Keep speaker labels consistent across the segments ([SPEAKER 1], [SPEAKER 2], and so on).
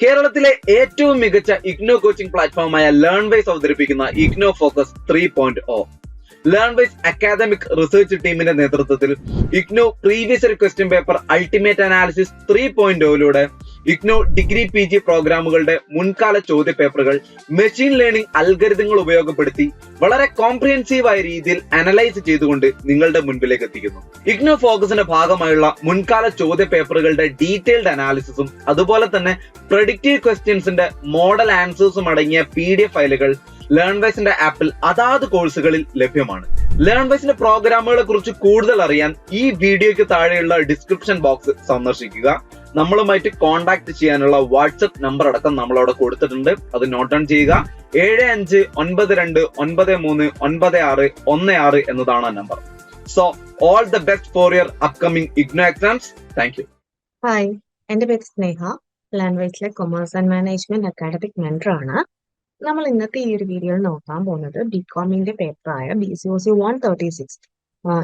[SPEAKER 1] കേരളത്തിലെ ഏറ്റവും മികച്ച ഇഗ്നോ കോച്ചിംഗ് പ്ലാറ്റ്ഫോമായ ലേൺവൈസ് അവതരിപ്പിക്കുന്ന IGNOU focus 3.0. Learnwise academic research ടീമിന്റെ നേതൃത്വത്തിൽ IGNOU previous year question paper ultimate analysis 3.0 IGNOU degree PG പ്രോഗ്രാമുകളുടെ മുൻകാല ചോദ്യ പേപ്പറുകൾ മെഷീൻ ലേണിംഗ് അൽഗരിതങ്ങൾ ഉപയോഗപ്പെടുത്തി വളരെ കോംപ്രിഹെൻസീവായ രീതിയിൽ അനലൈസ് ചെയ്തുകൊണ്ട് നിങ്ങളുടെ മുൻപിലേക്ക് എത്തിക്കുന്നു. ഇഗ്നോ ഫോക്കസിന്റെ ഭാഗമായുള്ള മുൻകാല ചോദ്യ പേപ്പറുകളുടെ ഡീറ്റെയിൽഡ് അനാലിസിസും അതുപോലെ തന്നെ പ്രഡിക്റ്റീവ് ക്വസ്റ്റ്യൻസിന്റെ മോഡൽ ആൻസേഴ്സും അടങ്ങിയ PDF ഫയലുകൾ ലേൺവൈസിന്റെ ആപ്പിൽ അതാത് കോഴ്സുകളിൽ ലഭ്യമാണ്. ലേൺവൈസിന്റെ പ്രോഗ്രാമുകളെ കുറിച്ച് കൂടുതൽ അറിയാൻ ഈ വീഡിയോയ്ക്ക് താഴെയുള്ള ഡിസ്ക്രിപ്ഷൻ ബോക്സ് സന്ദർശിക്കുക. നമ്മളുമായിട്ട് കോൺടാക്ട് ചെയ്യാനുള്ള വാട്സ്ആപ്പ് നമ്പർ അടക്കം നമ്മൾ അവിടെ കൊടുത്തിട്ടുണ്ട്. അത് നോട്ട് ഡൗൺ ചെയ്യുക. 7592939616 എന്നതാണ് ആ നമ്പർ. So all the best for your upcoming IGNOU exams. Thank you.
[SPEAKER 2] Hi, എൻ്റെ പേര് സ്നേഹ. ലേൺവൈസിലെ commerce and management academic mentor ആണ്. നമ്മൾ ഇന്നത്തെ ഈ ഒരു വീഡിയോയിൽ നോക്കാൻ പോകുന്നത് ബികോമിന്റെ പേപ്പറായ BCOC 136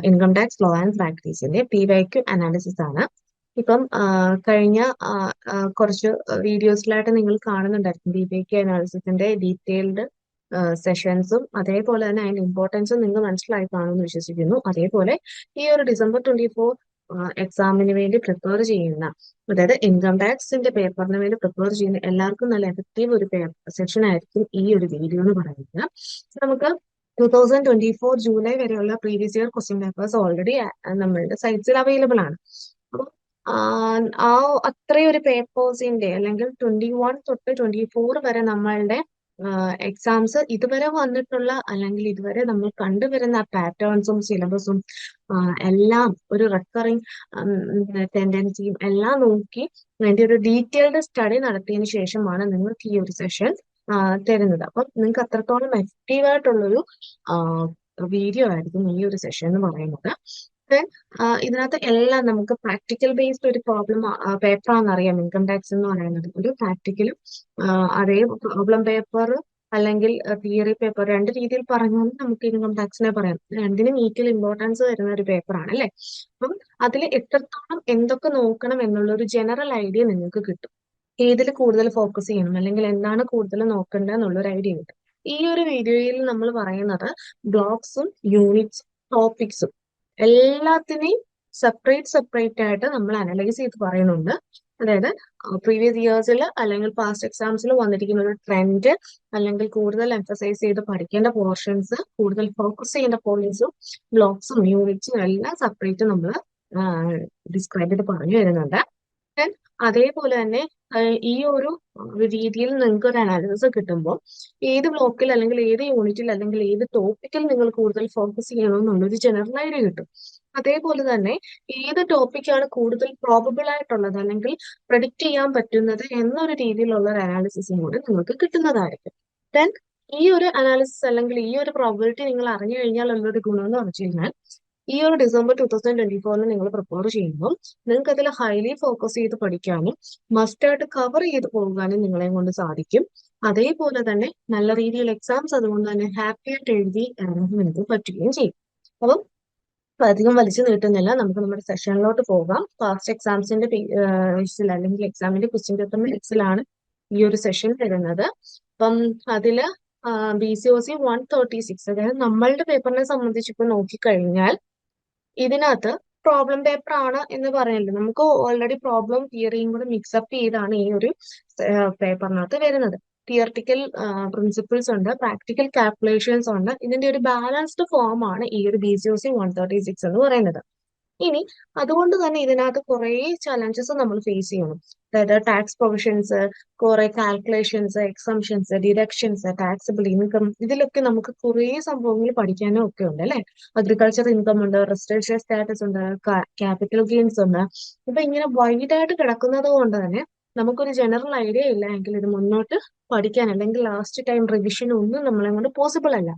[SPEAKER 2] income tax law and പ്രാക്ടീസിന്റെ PYQ അനാലിസിസ് ആണ്. ഇപ്പം കഴിഞ്ഞ കുറച്ച് വീഡിയോസിലായിട്ട് നിങ്ങൾ കാണുന്നുണ്ടായിരിക്കും PYQ അനാലിസിസിന്റെ ഡീറ്റെയിൽഡ് സെഷൻസും അതേപോലെ തന്നെ അതിന്റെ ഇമ്പോർട്ടൻസും നിങ്ങൾ മനസ്സിലായി കാണുമെന്ന് വിശ്വസിക്കുന്നു. അതേപോലെ ഈ ഒരു December 24 എക്സാമിന് വേണ്ടി പ്രിപ്പയർ ചെയ്യുന്ന, അതായത് ഇൻകം ടാക്സിന്റെ പേപ്പറിന് വേണ്ടി പ്രിപ്പയർ ചെയ്യുന്ന എല്ലാവർക്കും നല്ല എഫക്റ്റീവ് ഒരു സെഷൻ ആയിരിക്കും ഈ ഒരു വീഡിയോ എന്ന് പറയുന്നത്. നമുക്ക് 2024 ജൂലൈ വരെയുള്ള previous year question papers already നമ്മളുടെ സൈറ്റ്സിൽ അവൈലബിൾ ആണ്. അപ്പം ആ അത്രയും ഒരു പേപ്പേഴ്സിന്റെ അല്ലെങ്കിൽ 21 തൊട്ട് 24 വരെ നമ്മളുടെ എക്സാംസ് ഇതുവരെ വന്നിട്ടുള്ള അല്ലെങ്കിൽ ഇതുവരെ നമ്മൾ കണ്ടുവരുന്ന പാറ്റേൺസും സിലബസും എല്ലാം ഒരു റെക്കറിങ് ടെൻഡൻസിയും എല്ലാം നോക്കി അതിന്റെ ഒരു ഡീറ്റെയിൽഡ് സ്റ്റഡി നടത്തിയതിനു ശേഷമാണ് നിങ്ങൾക്ക് ഈ ഒരു സെഷൻ തരുന്നത്. അപ്പം നിങ്ങൾക്ക് അത്രത്തോളം എഫക്റ്റീവ് ആയിട്ടുള്ളൊരു വീഡിയോ ആയിരിക്കും ഈ ഒരു സെഷൻ എന്ന് പറയുന്നത്. ഇതിനകത്ത് എല്ലാം നമുക്ക് പ്രാക്ടിക്കൽ ബേസ്ഡ് ഒരു പ്രോബ്ലം പേപ്പറാണെന്ന് അറിയാം. ഇൻകം ടാക്സ് എന്ന് പറയുന്നത് ഒരു പ്രാക്ടിക്കലും അതേ പ്രോബ്ലം പേപ്പർ അല്ലെങ്കിൽ തിയറി പേപ്പർ രണ്ട് രീതിയിൽ പറഞ്ഞാലും നമുക്ക് ഇൻകം ടാക്സിനെ പറയാം. രണ്ടിനും ഈക്വൽ ഇമ്പോർട്ടൻസ് വരുന്ന ഒരു പേപ്പറാണ് അല്ലെ. അപ്പം അതിൽ എത്രത്തോളം എന്തൊക്കെ നോക്കണം എന്നുള്ള ഒരു ജനറൽ ഐഡിയ നിങ്ങൾക്ക് കിട്ടും. ഏതിൽ കൂടുതൽ ഫോക്കസ് ചെയ്യണം അല്ലെങ്കിൽ എന്താണ് കൂടുതൽ നോക്കേണ്ടത് എന്നുള്ളൊരു ഐഡിയ കിട്ടും. ഈ ഒരു വീഡിയോയിൽ നമ്മൾ പറയുന്നത് ബ്ലോക്സും യൂണിറ്റ്സും ടോപ്പിക്സും എല്ലാത്തിനെയും സെപ്പറേറ്റ് ആയിട്ട് നമ്മൾ അനലൈസ് ചെയ്ത് പറയുന്നുണ്ട്. അതായത് പ്രീവിയസ് ഇയേഴ്സിൽ അല്ലെങ്കിൽ പാസ്റ്റ് എക്സാംസിൽ വന്നിരിക്കുന്ന ഒരു ട്രെൻഡ് അല്ലെങ്കിൽ കൂടുതൽ എംഫസൈസ് ചെയ്ത് പഠിക്കേണ്ട പോർഷൻസ്, കൂടുതൽ ഫോക്കസ് ചെയ്യേണ്ട പോയിന്റ്സും ബ്ലോക്സും യൂണിറ്റ്സും എല്ലാം സെപ്പറേറ്റ് നമ്മൾ ഡിസ്ക്രൈബ് ചെയ്ത് പറഞ്ഞു വരുന്നുണ്ട്. അതേപോലെ തന്നെ ഈ ഒരു രീതിയിൽ നിങ്ങൾക്ക് ഒരു അനാലിസിസ് കിട്ടുമ്പോൾ ഏത് ബ്ലോക്കിൽ അല്ലെങ്കിൽ ഏത് യൂണിറ്റിൽ അല്ലെങ്കിൽ ഏത് ടോപ്പിക്കിൽ നിങ്ങൾ കൂടുതൽ ഫോക്കസ് ചെയ്യണമെന്നുള്ളൊരു ജനറൽ ഐഡിയ കിട്ടും. അതേപോലെ തന്നെ ഏത് ടോപ്പിക്കാണ് കൂടുതൽ പ്രോബബിൾ ആയിട്ടുള്ളത് അല്ലെങ്കിൽ പ്രഡിക്റ്റ് ചെയ്യാൻ പറ്റുന്നത് എന്നൊരു രീതിയിലുള്ള ഒരു അനാലിസിസും കൂടി നിങ്ങൾക്ക് കിട്ടുന്നതായിരിക്കും. ദെൻ ഈ ഒരു അനാലിസിസ് അല്ലെങ്കിൽ ഈ ഒരു പ്രോബിലിറ്റി നിങ്ങൾ അറിഞ്ഞു കഴിഞ്ഞാൽ ഉള്ളൊരു ഗുണം എന്ന് വെച്ച് കഴിഞ്ഞാൽ ഈ ഒരു December 2024 നിങ്ങൾ പ്രിപ്പയർ ചെയ്യുമ്പോൾ നിങ്ങൾക്ക് അതിൽ ഹൈലി ഫോക്കസ് ചെയ്ത് പഠിക്കാനും മസ്റ്റായിട്ട് കവർ ചെയ്ത് പോകാനും നിങ്ങളെ കൊണ്ട് സാധിക്കും. അതേപോലെ തന്നെ നല്ല രീതിയിൽ എക്സാംസ് അതുകൊണ്ട് തന്നെ ഹാപ്പി ആയിട്ട് എഴുതി നിങ്ങൾക്ക് പറ്റുകയും ചെയ്യും. അപ്പം അധികം വലിച്ചു നീട്ടുന്നില്ല, നമുക്ക് നമ്മുടെ സെഷനിലോട്ട് പോകാം. പാസ്റ്റ് എക്സാംസിന്റെ അല്ലെങ്കിൽ എക്സാമിന്റെ ക്വസ്റ്റ്യൻ പേപ്പറിന്റെ എക്സിലാണ് ഈ ഒരു സെഷൻ വരുന്നത്. അപ്പം അതില് BCOC 136 അതായത് നമ്മളുടെ പേപ്പറിനെ സംബന്ധിച്ച് ഇപ്പൊ നോക്കിക്കഴിഞ്ഞാൽ ഇതിനകത്ത് പ്രോബ്ലം പേപ്പർ ആണ് എന്ന് പറയല്ലോ. നമുക്ക് ഓൾറെഡി പ്രോബ്ലം തിയറിയും കൂടെ മിക്സപ്പ് ചെയ്താണ് ഈ ഒരു പേപ്പറിനകത്ത് വരുന്നത്. തിയറിറ്റിക്കൽ പ്രിൻസിപ്പിൾസ് ഉണ്ട്, പ്രാക്ടിക്കൽ കാൽക്കുലേഷൻസ് ഉണ്ട്. ഇതിന്റെ ഒരു ബാലൻസ്ഡ് ഫോം ആണ് ഈ ഒരു BCOC 136 എന്ന് പറയുന്നത്. ഇനി അതുകൊണ്ട് തന്നെ ഇതിനകത്ത് കുറെ ചലഞ്ചസ് നമ്മൾ ഫേസ് ചെയ്യണം. അതായത് ടാക്സ് പ്രൊവിഷൻസ്, കുറെ calculations, exemptions, deductions, taxable income, ഇതിലൊക്കെ നമുക്ക് കുറെ സംഭവങ്ങൾ പഠിക്കാനും ഒക്കെ ഉണ്ട് അല്ലെ. അഗ്രികൾച്ചർ ഇൻകം ഉണ്ട്, റെസിഡൻഷ്യൽ സ്റ്റാറ്റസ് ഉണ്ട്, ക്യാപിറ്റൽ ഗെയിൻസ് ഉണ്ട്. ഇപ്പൊ ഇങ്ങനെ വൈഡായിട്ട് കിടക്കുന്നത് കൊണ്ട് തന്നെ നമുക്കൊരു ജനറൽ ഐഡിയ ഇല്ല എങ്കിൽ ഇത് മുന്നോട്ട് പഠിക്കാൻ അല്ലെങ്കിൽ ലാസ്റ്റ് ടൈം റിവിഷൻ ഒന്നും നമ്മളെ കൊണ്ട് പോസിബിൾ അല്ല.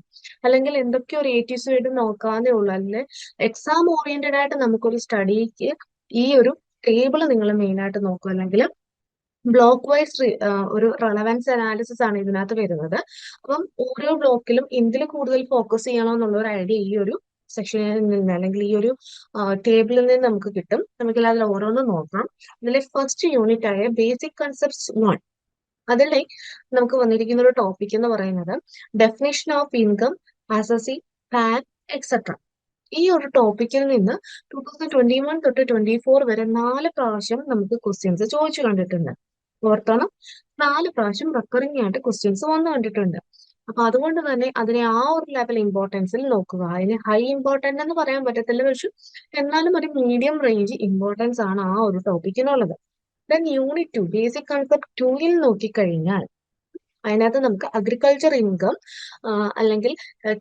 [SPEAKER 2] അല്ലെങ്കിൽ എന്തൊക്കെയോ ഒരു ATC ആയിട്ട് നോക്കാതെ ഉള്ളു. അല്ലെങ്കിൽ എക്സാം ഓറിയന്റഡ് ആയിട്ട് നമുക്കൊരു സ്റ്റഡിക്ക് ഈ ഒരു ടേബിൾ നിങ്ങൾ മെയിൻ ആയിട്ട് നോക്കുക. അല്ലെങ്കിൽ ബ്ലോക്ക് വൈസ് ഒരു റെലവൻസ് അനാലിസിസ് ആണ് ഇതിനകത്ത് വരുന്നത്. അപ്പം ഓരോ ബ്ലോക്കിലും എന്തിൽ കൂടുതൽ ഫോക്കസ് ചെയ്യണം എന്നുള്ള ഒരു ഐഡിയ ഈ ഒരു സെക്ഷനിൽ നിന്ന് അല്ലെങ്കിൽ ഈ ഒരു ടേബിളിൽ നിന്ന് നമുക്ക് കിട്ടും. നമുക്ക് അതിൽ ഓരോന്നും നോക്കാം. ഇതിലെ ഫസ്റ്റ് യൂണിറ്റ് ആയ ബേസിക് കൺസെപ്റ്റ്സ് 1 അതിലെ നമുക്ക് വന്നിരിക്കുന്ന ഒരു ടോപ്പിക് എന്ന് പറയുന്നത് definition of income, assessee, pan, etcetera. ഈ ഒരു ടോപ്പിക്കിൽ നിന്ന് 2021 തൊട്ട് 24 വരെ 4 പ്രാവശ്യം നമുക്ക് ക്വസ്റ്റ്യൻസ് ചോദിച്ചു കണ്ടിട്ടുണ്ട്. ഓർത്തോണം, 4 പ്രാവശ്യം റെക്കറിംഗ് ആയിട്ട് ക്വസ്റ്റ്യൻസ് വന്നു കണ്ടിട്ടുണ്ട്. അപ്പൊ അതുകൊണ്ട് തന്നെ അതിനെ ആ ഒരു ലെവൽ ഇമ്പോർട്ടൻസിൽ നോക്കുക. അതിന് ഹൈ ഇമ്പോർട്ടന്റ് എന്ന് പറയാൻ പറ്റത്തില്ല, പക്ഷെ എന്നാലും ഒരു മീഡിയം റേഞ്ച് ഇമ്പോർട്ടൻസ് ആണ് ആ ഒരു ടോപ്പിക്കിനുള്ളത്. ദെൻ യൂണിറ്റ് 2 ബേസിക് കൺസെപ്റ്റ് 2ൽ നോക്കിക്കഴിഞ്ഞാൽ അതിനകത്ത് നമുക്ക് അഗ്രികൾച്ചർ ഇൻകം അല്ലെങ്കിൽ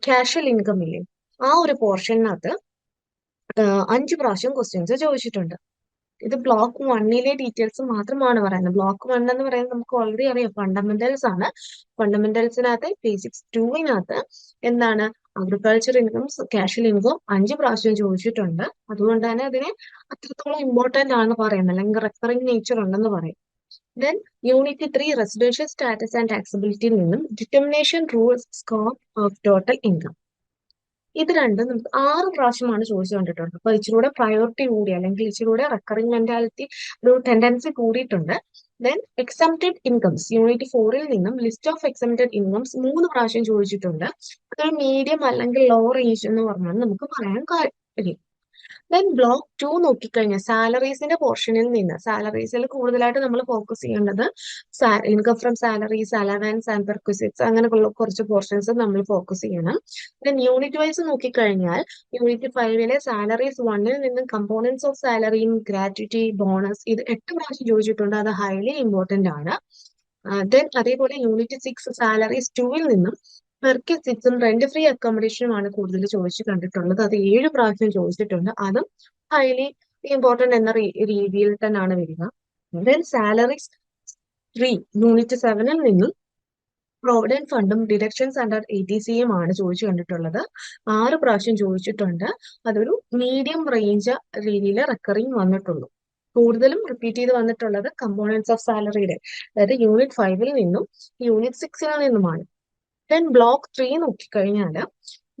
[SPEAKER 2] ക്യാഷ്വൽ ഇൻകം ഇല്ലേ, ആ ഒരു പോർഷനകത്ത് 5 പ്രാവശ്യം ക്വസ്റ്റ്യൻസ് ചോദിച്ചിട്ടുണ്ട്. ഇത് ബ്ലോക്ക് 1ലെ ഡീറ്റെയിൽസ് മാത്രമാണ് പറയുന്നത്. ബ്ലോക്ക് 1 എന്ന് പറയുന്നത് നമുക്ക് ഓൾറെഡി അറിയാം, ഫണ്ടമെന്റൽസ് ആണ്. ഫണ്ടമെന്റൽസിനകത്ത് ബേസിക്സ് 2വിനകത്ത് എന്താണ് അഗ്രികൾച്ചർ ഇൻകം, ക്യാഷ്വൽ ഇൻകം 5 പ്രാവശ്യം ചോദിച്ചിട്ടുണ്ട്. അതുകൊണ്ട് തന്നെ അതിനെ അത്രത്തോളം ഇമ്പോർട്ടന്റ് ആണെന്ന് പറയുന്നത്, അല്ലെങ്കിൽ റെക്കറിംഗ് നേച്ചർ ഉണ്ടെന്ന് പറയും. Then unit 3 residential status and ടാക്സബിലിറ്റിയിൽ നിന്നും determination rules scope of total income. ഇത് രണ്ടും നമുക്ക് 6 പ്രാവശ്യമാണ് ചോദിച്ചു കണ്ടിട്ടുണ്ട്. അപ്പൊ ഇച്ചിരൂടെ പ്രയോറിറ്റി കൂടി, അല്ലെങ്കിൽ ഇച്ചിരൂടെ റെക്കറിംഗ് മെന്റാലിറ്റി ഒരു ടെൻഡൻസി കൂടിയിട്ടുണ്ട്. ദെൻ എക്സംപ്റ്റഡ് ഇൻകംസ് യൂണിറ്റ് 4ൽ നിന്നും ലിസ്റ്റ് ഓഫ് എക്സംപ്റ്റഡ് ഇൻകംസ് 3 പ്രാവശ്യം ചോദിച്ചിട്ടുണ്ട്. അതൊരു മീഡിയം അല്ലെങ്കിൽ ലോ റേഞ്ച് എന്ന് പറഞ്ഞാൽ നമുക്ക് പറയാൻ കഴിയും. ദെൻ ബ്ലോക്ക് 2 നോക്കിക്കഴിഞ്ഞാൽ സാലറീസിന്റെ പോർഷനിൽ നിന്ന്, സാലറീസിൽ കൂടുതലായിട്ട് നമ്മൾ ഫോക്കസ് ചെയ്യേണ്ടത് income from salaries, allowance and perquisites, അങ്ങനെയുള്ള കുറച്ച് പോർഷൻസ് നമ്മൾ ഫോക്കസ് ചെയ്യണം. ദെൻ യൂണിറ്റ് വൈസ് നോക്കിക്കഴിഞ്ഞാൽ യൂണിറ്റ് 5ലെ സാലറീസ് 1ൽ നിന്നും components of salary, gratuity, bonus, ഇത് 8 പ്രാവശ്യം ചോദിച്ചിട്ടുണ്ട്. അത് ഹൈലി ഇമ്പോർട്ടന്റ് ആണ്. ദെൻ അതേപോലെ യൂണിറ്റ് 6 സാലറീസ് 2ൽ നിന്നും പെർക്വിസിറ്റ്സും റെന്റ് ഫ്രീ അക്കോമഡേഷനുമാണ് കൂടുതൽ ചോദിച്ചു കണ്ടിട്ടുള്ളത്. അത് 7 പ്രാവശ്യം ചോദിച്ചിട്ടുണ്ട്. അതും ഹൈലി ഇമ്പോർട്ടന്റ് എന്ന രീതിയിൽ തന്നെയാണ് വരിക. ദെൻ സാലറീസ് 3 യൂണിറ്റ് 7ൽ നിന്നും പ്രൊവിഡന്റ് ഫണ്ടും ഡിഡക്ഷൻസ് അണ്ടർ ATCയും ആണ് ചോദിച്ചു കണ്ടിട്ടുള്ളത്. 6 പ്രാവശ്യം ചോദിച്ചിട്ടുണ്ട്. അതൊരു മീഡിയം റേഞ്ച് രീതിയിൽ റെക്കറിംഗ് വന്നിട്ടുള്ളൂ. കൂടുതലും റിപ്പീറ്റ് ചെയ്ത് വന്നിട്ടുള്ളത് കമ്പോണൻസ് ഓഫ് സാലറിയുടെ, അതായത് യൂണിറ്റ് 5ൽ നിന്നും യൂണിറ്റ് 6ൽ നിന്നുമാണ്. ദെൻ ബ്ലോക്ക് 3 നോക്കിക്കഴിഞ്ഞാൽ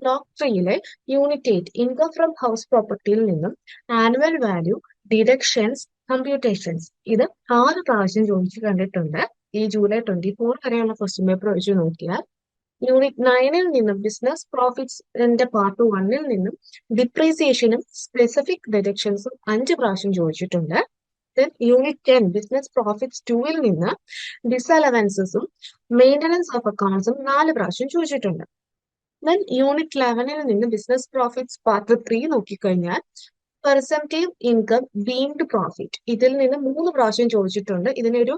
[SPEAKER 2] ബ്ലോക്ക് 3ലെ യൂണിറ്റ് 8 ഇൻകം ഫ്രം ഹൗസ് പ്രോപ്പർട്ടിയിൽ നിന്നും ആനുവൽ വാല്യൂ, ഡിഡക്ഷൻസ്, കമ്പ്യൂട്ടേഷൻസ്, ഇത് 6 പ്രാവശ്യം ചോദിച്ചു കണ്ടിട്ടുണ്ട്. ഈ ജൂലൈ 24 വരെയുള്ള ക്വസ്റ്റ്യൻ പേപ്പർ വെച്ച് നോക്കിയാൽ യൂണിറ്റ് 9ൽ നിന്നും ബിസിനസ് പ്രോഫിറ്റ്സിന്റെ പാർട്ട് 1ൽ നിന്നും ഡിപ്രീസിയേഷനും സ്പെസിഫിക് ഡിഡക്ഷൻസും 5 പ്രാവശ്യം ചോദിച്ചിട്ടുണ്ട്. ദെൻ യൂണിറ്റ് 10 ബിസിനസ് പ്രോഫിറ്റ്സ് 2ൽ നിന്ന് ഡിസലവൻസസും മെയിൻ്റനൻസ് ഓഫ് അക്കൗണ്ട്സും 4 പ്രാവശ്യം ചോദിച്ചിട്ടുണ്ട്. ദെൻ യൂണിറ്റ് 11ൽ നിന്ന് ബിസിനസ് പ്രോഫിറ്റ്സ് പാർട്ട് 3 നോക്കിക്കഴിഞ്ഞാൽ പെർസെപ്റ്റീവ് ഇൻകം ഡീംഡ് പ്രോഫിറ്റ്, ഇതിൽ നിന്ന് 3 പ്രാവശ്യം ചോദിച്ചിട്ടുണ്ട്. ഇതിനൊരു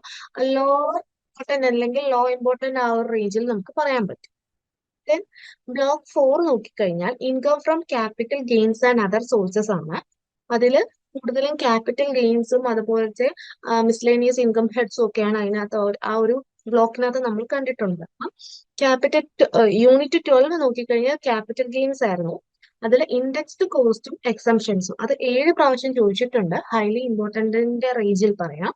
[SPEAKER 2] ലോ ഇമ്പോർട്ടന്റ് അല്ലെങ്കിൽ ലോ ഇമ്പോർട്ടന്റ് ആ ഒരു റേഞ്ചിൽ നമുക്ക് പറയാൻ പറ്റും. ദെൻ ബ്ലോക്ക് 4 നോക്കിക്കഴിഞ്ഞാൽ income from capital gains and other sources ആണ്. അതിൽ കൂടുതലും ക്യാപിറ്റൽ ഗെയിൻസും അതുപോലത്തെ മിസ്ലേനിയസ് ഇൻകം ഹെഡ്സും ഒക്കെയാണ് അതിനകത്ത് ആ ഒരു ബ്ലോക്കിനകത്ത് നമ്മൾ കണ്ടിട്ടുണ്ട്. ക്യാപിറ്റൽ യൂണിറ്റ് 12 നോക്കിക്കഴിഞ്ഞാൽ ക്യാപിറ്റൽ ഗെയിൻസ് ആയിരുന്നു. അതിൽ ഇൻഡെക്സ്ഡ് കോസ്റ്റും എക്സംഷൻസും അത് 7 പ്രാവശ്യം ചോദിച്ചിട്ടുണ്ട്. ഹൈലി ഇമ്പോർട്ടന്റിന്റെ റേഞ്ചിൽ പറയാം.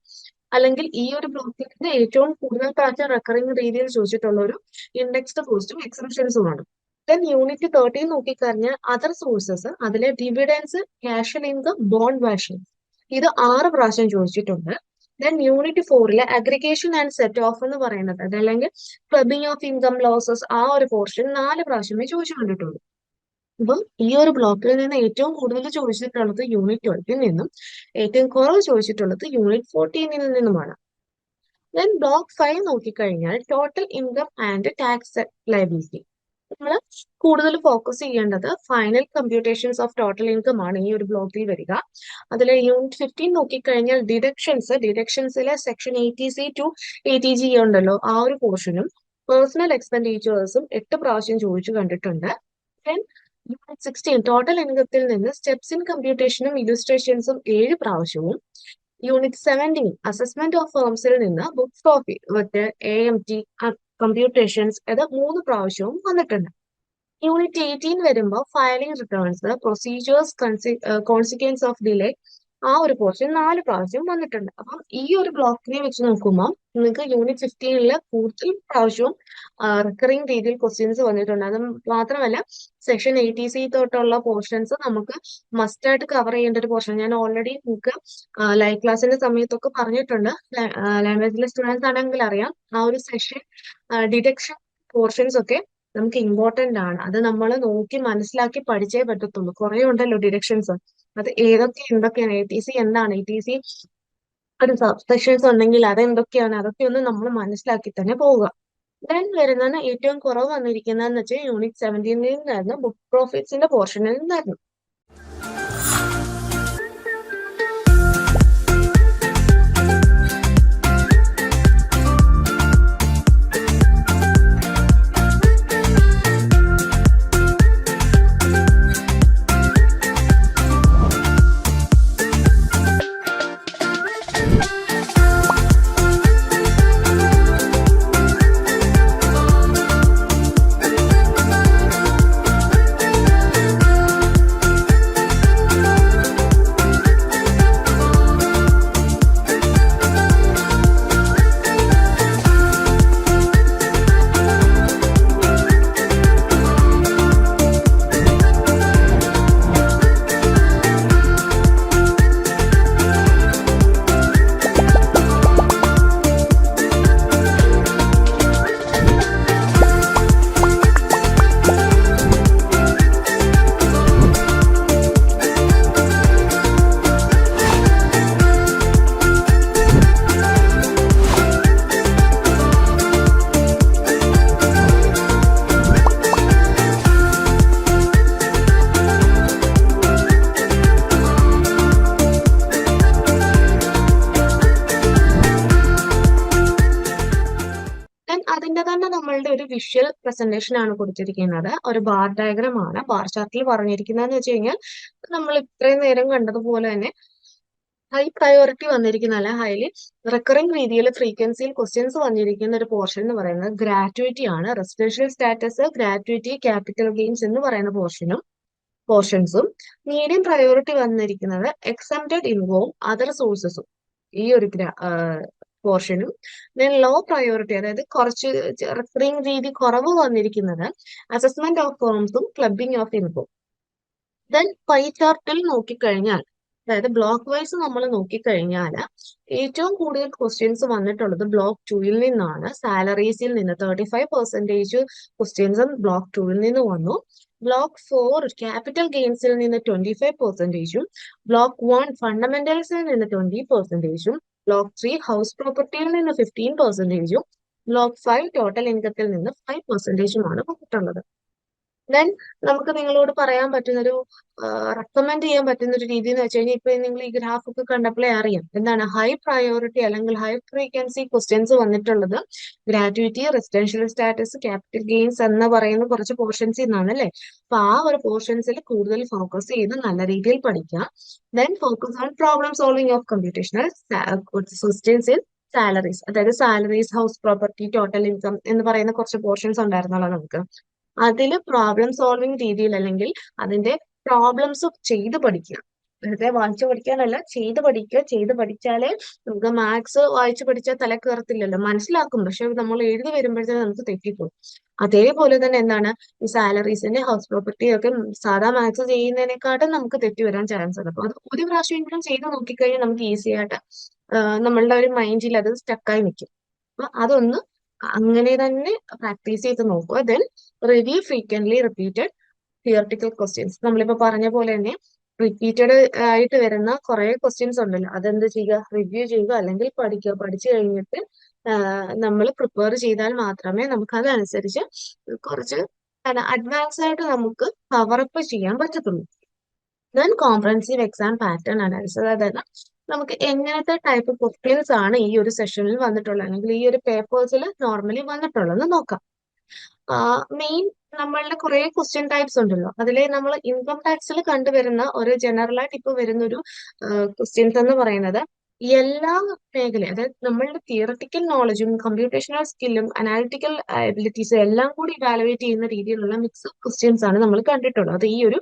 [SPEAKER 2] അല്ലെങ്കിൽ ഈ ഒരു ബ്ലോക്കിൽ നിന്ന് ഏറ്റവും കൂടുതൽ പ്രാവശ്യം റെക്കറിംഗ് രീതിയിൽ ചോദിച്ചിട്ടുള്ള ഒരു ഇൻഡെക്സ്ഡ് കോസ്റ്റും എക്സംഷൻസും ആണ്. ദെൻ യൂണിറ്റ് 13 നോക്കിക്കഴിഞ്ഞാൽ അതർ സോഴ്സസ്, അതിലെ dividends, casual income, bond value, ഇത് 6 പ്രാവശ്യം ചോദിച്ചിട്ടുണ്ട്. ദെൻ യൂണിറ്റ് 4ലെ അഗ്രിഗേഷൻ ആൻഡ് സെറ്റ് ഓഫ് എന്ന് പറയുന്നത്, അതല്ലെങ്കിൽ ക്ലബിംഗ് ഓഫ് ഇൻകം ലോസസ്, ആ ഒരു പോർഷൻ 4 പ്രാവശ്യമേ ചോദിച്ചു കണ്ടിട്ടുള്ളൂ. അപ്പം ഈ ഒരു ബ്ലോക്കിൽ നിന്ന് ഏറ്റവും കൂടുതൽ ചോദിച്ചിട്ടുള്ളത് യൂണിറ്റ് 12ൽ നിന്നും, ഏറ്റവും കുറവ് ചോദിച്ചിട്ടുള്ളത് യൂണിറ്റ് 14ൽ നിന്നുമാണ്. ദെൻ ബ്ലോക്ക് 5 നോക്കിക്കഴിഞ്ഞാൽ total income and tax liability. നമ്മൾ കൂടുതൽ ഫോക്കസ് ചെയ്യേണ്ടത് final computations of total income ആണ് ഈ ഒരു ബ്ലോക്കിൽ വരിക. അതിൽ യൂണിറ്റ് 15 നോക്കിക്കഴിഞ്ഞാൽ ഡിഡക്ഷൻസിലെ സെക്ഷൻ ATC ടു ATG ഉണ്ടല്ലോ, ആ ഒരു പോർഷനും പേഴ്സണൽ എക്സ്പെൻഡിച്ചേഴ്സും 8 പ്രാവശ്യം ചോദിച്ചു കണ്ടിട്ടുണ്ട്. ദെൻ യൂണിറ്റ് 16 ടോട്ടൽ ഇൻകത്തിൽ നിന്ന് സ്റ്റെപ്സ് ഇൻ കമ്പ്യൂട്ടേഷനും ഇലുസ്ട്രേഷൻസും 7 പ്രാവശ്യവും. യൂണിറ്റ് 17 അസസ്മെന്റ് ഓഫ് ഫേംസിൽ നിന്ന് ബുക്സ് ഓഫ് AMT കമ്പ്യൂട്ടേഷൻസ്, ഇത് 3 പ്രാവശ്യവും വന്നിട്ടുണ്ട്. യൂണിറ്റ് 18 വരുമ്പോൾ filing returns, procedures, consequence of delay, ആ ഒരു പോർഷൻ 4 പ്രാവശ്യം വന്നിട്ടുണ്ട്. അപ്പം ഈ ഒരു ബ്ലോക്കിനെ വെച്ച് നോക്കുമ്പോൾ നിങ്ങൾക്ക് യൂണിറ്റ് 15 കൂടുതൽ പ്രാവശ്യവും റിക്കറിംഗ് രീതിയിൽ ക്വസ്റ്റ്യൻസ് വന്നിട്ടുണ്ട്. അത് മാത്രമല്ല സെക്ഷൻ 80C തൊട്ടുള്ള പോർഷൻസ് നമുക്ക് മസ്റ്റ് ആയിട്ട് കവർ ചെയ്യേണ്ട ഒരു പോർഷൻ. ഞാൻ ഓൾറെഡി നിങ്ങൾക്ക് ലൈവ് ക്ലാസ്സിന്റെ സമയത്തൊക്കെ പറഞ്ഞിട്ടുണ്ട്. ലാംഗ്വേജിലെ സ്റ്റുഡൻസ് ആണെങ്കിൽ അറിയാം, ആ ഒരു സെഷൻ ഡിഡക്ഷൻ പോർഷൻസ് ഒക്കെ നമുക്ക് ഇമ്പോർട്ടന്റ് ആണ്. അത് നമ്മൾ നോക്കി മനസ്സിലാക്കി പഠിച്ചേ പറ്റത്തുള്ളൂ. കുറെ ഉണ്ടല്ലോ ഡിഡക്ഷൻസ്. അത് എന്തൊക്കെയാണ് ATC എന്താണ്, ATC ഒരു സബ്സെക്ഷൻസ് ഉണ്ടെങ്കിൽ അതെന്തൊക്കെയാണ്, അതൊക്കെ ഒന്ന് നമ്മൾ മനസ്സിലാക്കി തന്നെ പോവുക. ദെൻ വരുന്നതാണ് ഏറ്റവും കുറവ് വന്നിരിക്കുന്നതെന്ന് വെച്ചാൽ യൂണിറ്റ് 17 നിന്നായിരുന്നു, ബുക്ക് പ്രോഫിറ്റ്സിന്റെ പോർഷനിൽ നിന്നായിരുന്നു. അതിന്റെ തന്നെ നമ്മളുടെ ഒരു വിഷ്വൽ പ്രസന്റേഷൻ ആണ് കൊടുത്തിരിക്കുന്നത്. ഒരു ബാർ ഡയഗ്രാം ആണ്. ബാർ ചാർട്ടിൽ പറഞ്ഞിരിക്കുന്നതെന്ന് വെച്ച് കഴിഞ്ഞാൽ നമ്മൾ ഇത്രയും നേരം കണ്ടതുപോലെ തന്നെ ഹൈ പ്രയോറിറ്റി വന്നിരിക്കുന്ന അല്ലെ ഹൈലി റിക്കറിംഗ് രീതിയിൽ ഫ്രീക്വൻസിയിൽ ക്വസ്റ്റ്യൻസ് വന്നിരിക്കുന്ന ഒരു പോർഷൻ എന്ന് പറയുന്നത് ഗ്രാറ്റുവിറ്റി ആണ്. Residential status, gratuity, capital gains എന്ന് പറയുന്ന പോർഷൻസും മീഡിയം പ്രയോറിറ്റി വന്നിരിക്കുന്നത് എക്സംപ്റ്റഡ് ഇൻകവും അതർ സോഴ്സസും ഈ ഒരു പോർഷനും. ദെൻ ലോ പ്രയോറിറ്റി, അതായത് കുറച്ച് റിക്കറിംഗ് രീതി കുറവ് വന്നിരിക്കുന്നത് അസസ്മെന്റ് ഓഫ് ഫോംസും clubbing of income. Then pie ചാർട്ടിൽ നോക്കിക്കഴിഞ്ഞാൽ, അതായത് ബ്ലോക്ക് വൈസ് നമ്മൾ നോക്കിക്കഴിഞ്ഞാൽ ഏറ്റവും കൂടുതൽ ക്വസ്റ്റ്യൻസ് വന്നിട്ടുള്ളത് ബ്ലോക്ക് 2 നിന്നാണ്. സാലറീസിൽ നിന്ന് 35% ക്വസ്റ്റ്യൻസും ബ്ലോക്ക് 2 നിന്ന് വന്നു. ബ്ലോക്ക് 4 ക്യാപിറ്റൽ ഗെയിൻസിൽ നിന്ന് 25%, ബ്ലോക്ക് 1 ഫണ്ടമെന്റൽസിൽ നിന്ന് 20%, ബ്ലോക്ക് 3 ഹൗസ് പ്രോപ്പർട്ടിയിൽ നിന്ന് 15%, ബ്ലോക്ക് 5 ടോട്ടൽ ഇൻകത്തിൽ നിന്ന് 5% വന്നിട്ടുള്ളത്. ദെൻ നമുക്ക് നിങ്ങളോട് പറയാൻ പറ്റുന്നൊരു റെക്കമെൻഡ് ചെയ്യാൻ പറ്റുന്ന ഒരു രീതി എന്ന് വെച്ച് കഴിഞ്ഞാൽ, ഇപ്പൊ നിങ്ങൾ ഈ ഗ്രാഫ് ഒക്കെ കണ്ടപ്പോഴേ അറിയാം എന്താണ് ഹൈ പ്രയോറിറ്റി അല്ലെങ്കിൽ ഹൈ ഫ്രീക്വൻസി ക്വസ്റ്റ്യൻസ് വന്നിട്ടുള്ളത് gratuity, residential status, capital gains എന്ന് പറയുന്ന കുറച്ച് പോർഷൻസിൽ നിന്നാണ് അല്ലെ. അപ്പൊ ആ ഒരു പോർഷൻസിൽ കൂടുതൽ ഫോക്കസ് ചെയ്ത് നല്ല രീതിയിൽ പഠിക്കാം. Then focus on problem solving of computational questions in salaries, അതായത് salaries, house property, total income എന്ന് പറയുന്ന കുറച്ച് പോർഷൻസ് ഉണ്ടായിരുന്നല്ലോ നമുക്ക്. അതില് പ്രോബ്ലം സോൾവിംഗ് രീതിയിൽ അല്ലെങ്കിൽ അതിന്റെ പ്രോബ്ലംസ് ചെയ്ത് പഠിക്കുക. വെറുതെ വായിച്ചു പഠിക്കാനല്ല, ചെയ്ത് പഠിച്ചാലേ നമുക്ക് മാത്സ് വായിച്ചു പഠിച്ചാൽ തല കയറത്തില്ലല്ലോ, മനസ്സിലാക്കും, പക്ഷെ നമ്മൾ എഴുതി വരുമ്പോഴത്തേക്ക് നമുക്ക് തെറ്റിപ്പോകും. അതേപോലെ തന്നെ എന്താണ് ഈ സാലറീസിന്റെ ഹൗസ് പ്രോപ്പർട്ടി ഒക്കെ സാധാ മാത്സ് ചെയ്യുന്നതിനെക്കാട്ടും നമുക്ക് തെറ്റി വരാൻ ചാൻസ് ഉണ്ട്. അപ്പൊ അത് ഒരു പ്രാവശ്യമെങ്കിലും ചെയ്ത് നോക്കിക്കഴിഞ്ഞാൽ നമുക്ക് ഈസി ആയിട്ട് നമ്മളുടെ ഒരു മൈൻഡിൽ അത് സ്റ്റക്കായി നിൽക്കും. അപ്പൊ അതൊന്ന് അങ്ങനെ തന്നെ പ്രാക്ടീസ് ചെയ്ത് നോക്കുക. Then review frequently repeated theoretical questions. നമ്മളിപ്പോ പറഞ്ഞ പോലെ തന്നെ റിപ്പീറ്റഡ് ആയിട്ട് വരുന്ന കുറെ ക്വസ്റ്റ്യൻസ് ഉണ്ടല്ലോ, അതെന്ത് ചെയ്യുക, റിവ്യൂ ചെയ്യുക അല്ലെങ്കിൽ പഠിക്കുക. പഠിച്ചു കഴിഞ്ഞിട്ട് നമ്മൾ പ്രിപ്പയർ ചെയ്താൽ മാത്രമേ നമുക്ക് അതനുസരിച്ച് കുറച്ച് അഡ്വാൻസ് ആയിട്ട് നമുക്ക് കവറപ്പ് ചെയ്യാൻ പറ്റത്തുള്ളൂ. Then comprehensive exam pattern analysis, അതായത് നമുക്ക് എങ്ങനത്തെ ടൈപ്പ് ക്വസ്റ്റ്യൻസ് ആണ് ഈ ഒരു സെഷനിൽ വന്നിട്ടുള്ളത് അല്ലെങ്കിൽ ഈ ഒരു പേപ്പേഴ്സിൽ നോർമലി വന്നിട്ടുള്ളത് നോക്കാം. മെയിൻ നമ്മളുടെ കുറെ ക്വസ്റ്റ്യൻ ടൈപ്സ് ഉണ്ടല്ലോ, അതിലെ നമ്മൾ ഇൻകം ടാക്സിൽ കണ്ടുവരുന്ന ഒരു ജനറൽ ആയിട്ട് ഇപ്പൊ വരുന്ന ഒരു ക്വസ്റ്റ്യൻസ് എന്ന് പറയുന്നത് എല്ലാ മേഖലയും, അതായത് നമ്മളുടെ തിയറട്ടിക്കൽ നോളജും കമ്പ്യൂട്ടേഷണൽ സ്കില്ലും അനാലിറ്റിക്കൽ എബിലിറ്റീസും എല്ലാം കൂടി ഇവാലുവേറ്റ് ചെയ്യുന്ന രീതിയിലുള്ള മിക്സ് ക്വസ്റ്റ്യൻസ് ആണ് നമ്മൾ കണ്ടിട്ടുള്ളത്. അത് ഈ ഒരു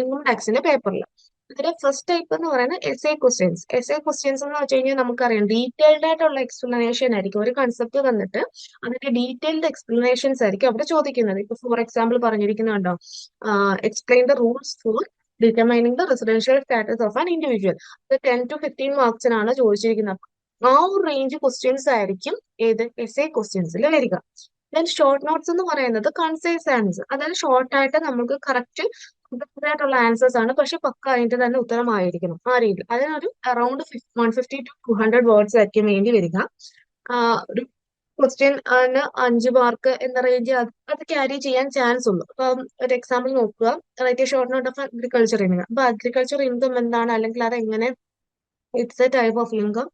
[SPEAKER 2] ഇൻകം ടാക്സിന്റെ പേപ്പറിൽ. അതിന്റെ ഫസ്റ്റ് ടൈപ്പ് എന്ന് പറയുന്നത് S A questions. S A questions എന്ന് വെച്ച് കഴിഞ്ഞാൽ നമുക്കറിയാം ഡീറ്റെയിൽഡ് ആയിട്ടുള്ള എക്സ്പ്ലനേഷൻ ആയിരിക്കും. ഒരു കൺസെപ്റ്റ് തന്നിട്ട് അതിന്റെ ഡീറ്റെയിൽഡ് എക്സ്പ്ലനേഷൻസ് ആയിരിക്കും അവിടെ ചോദിക്കുന്നത്. ഇപ്പൊ ഫോർ എക്സാമ്പിൾ പറഞ്ഞിരിക്കുന്നുണ്ടോ, explain the rules for determining the residential status of an individual. അത് 10 to 15 മാർക്സിനാണ് ചോദിച്ചിരിക്കുന്നത്. ആ ഒരു റേഞ്ച് ക്വസ്റ്റ്യൻസ് ആയിരിക്കും ഏത് എസ് എ ക്വസ്റ്റ്യൻസിൽ വരിക. ദെൻ ഷോർട്ട് നോട്ട്സ് എന്ന് പറയുന്നത് കൺസൈസ് ആൻസർ, അതായത് ഷോർട്ട് ആയിട്ട് നമുക്ക് കറക്റ്റ് ആയിട്ടുള്ള ആൻസേഴ്സ് ആണ്, പക്ഷെ പക്ക അതിന്റെ തന്നെ ഉത്തരമായിരിക്കണം ആ രീതിയിൽ. അതിനൊരു അറൌണ്ട് 150 to 200 വേർഡ്സ് ആയിരിക്കും വേണ്ടി വരിക. ഒരു ക്വസ്റ്റ്യൻ 5 മാർക്ക് എന്ന റേഞ്ച് അത് ക്യാരി ചെയ്യാൻ ചാൻസ് ഉള്ളൂ. അപ്പം ഒരു എക്സാമ്പിൾ നോക്കുക, write a short note of agriculture income. അപ്പൊ അഗ്രികൾച്ചർ ഇൻകം എന്താണ്, അല്ലെങ്കിൽ അത് എങ്ങനെ, it's A type of income,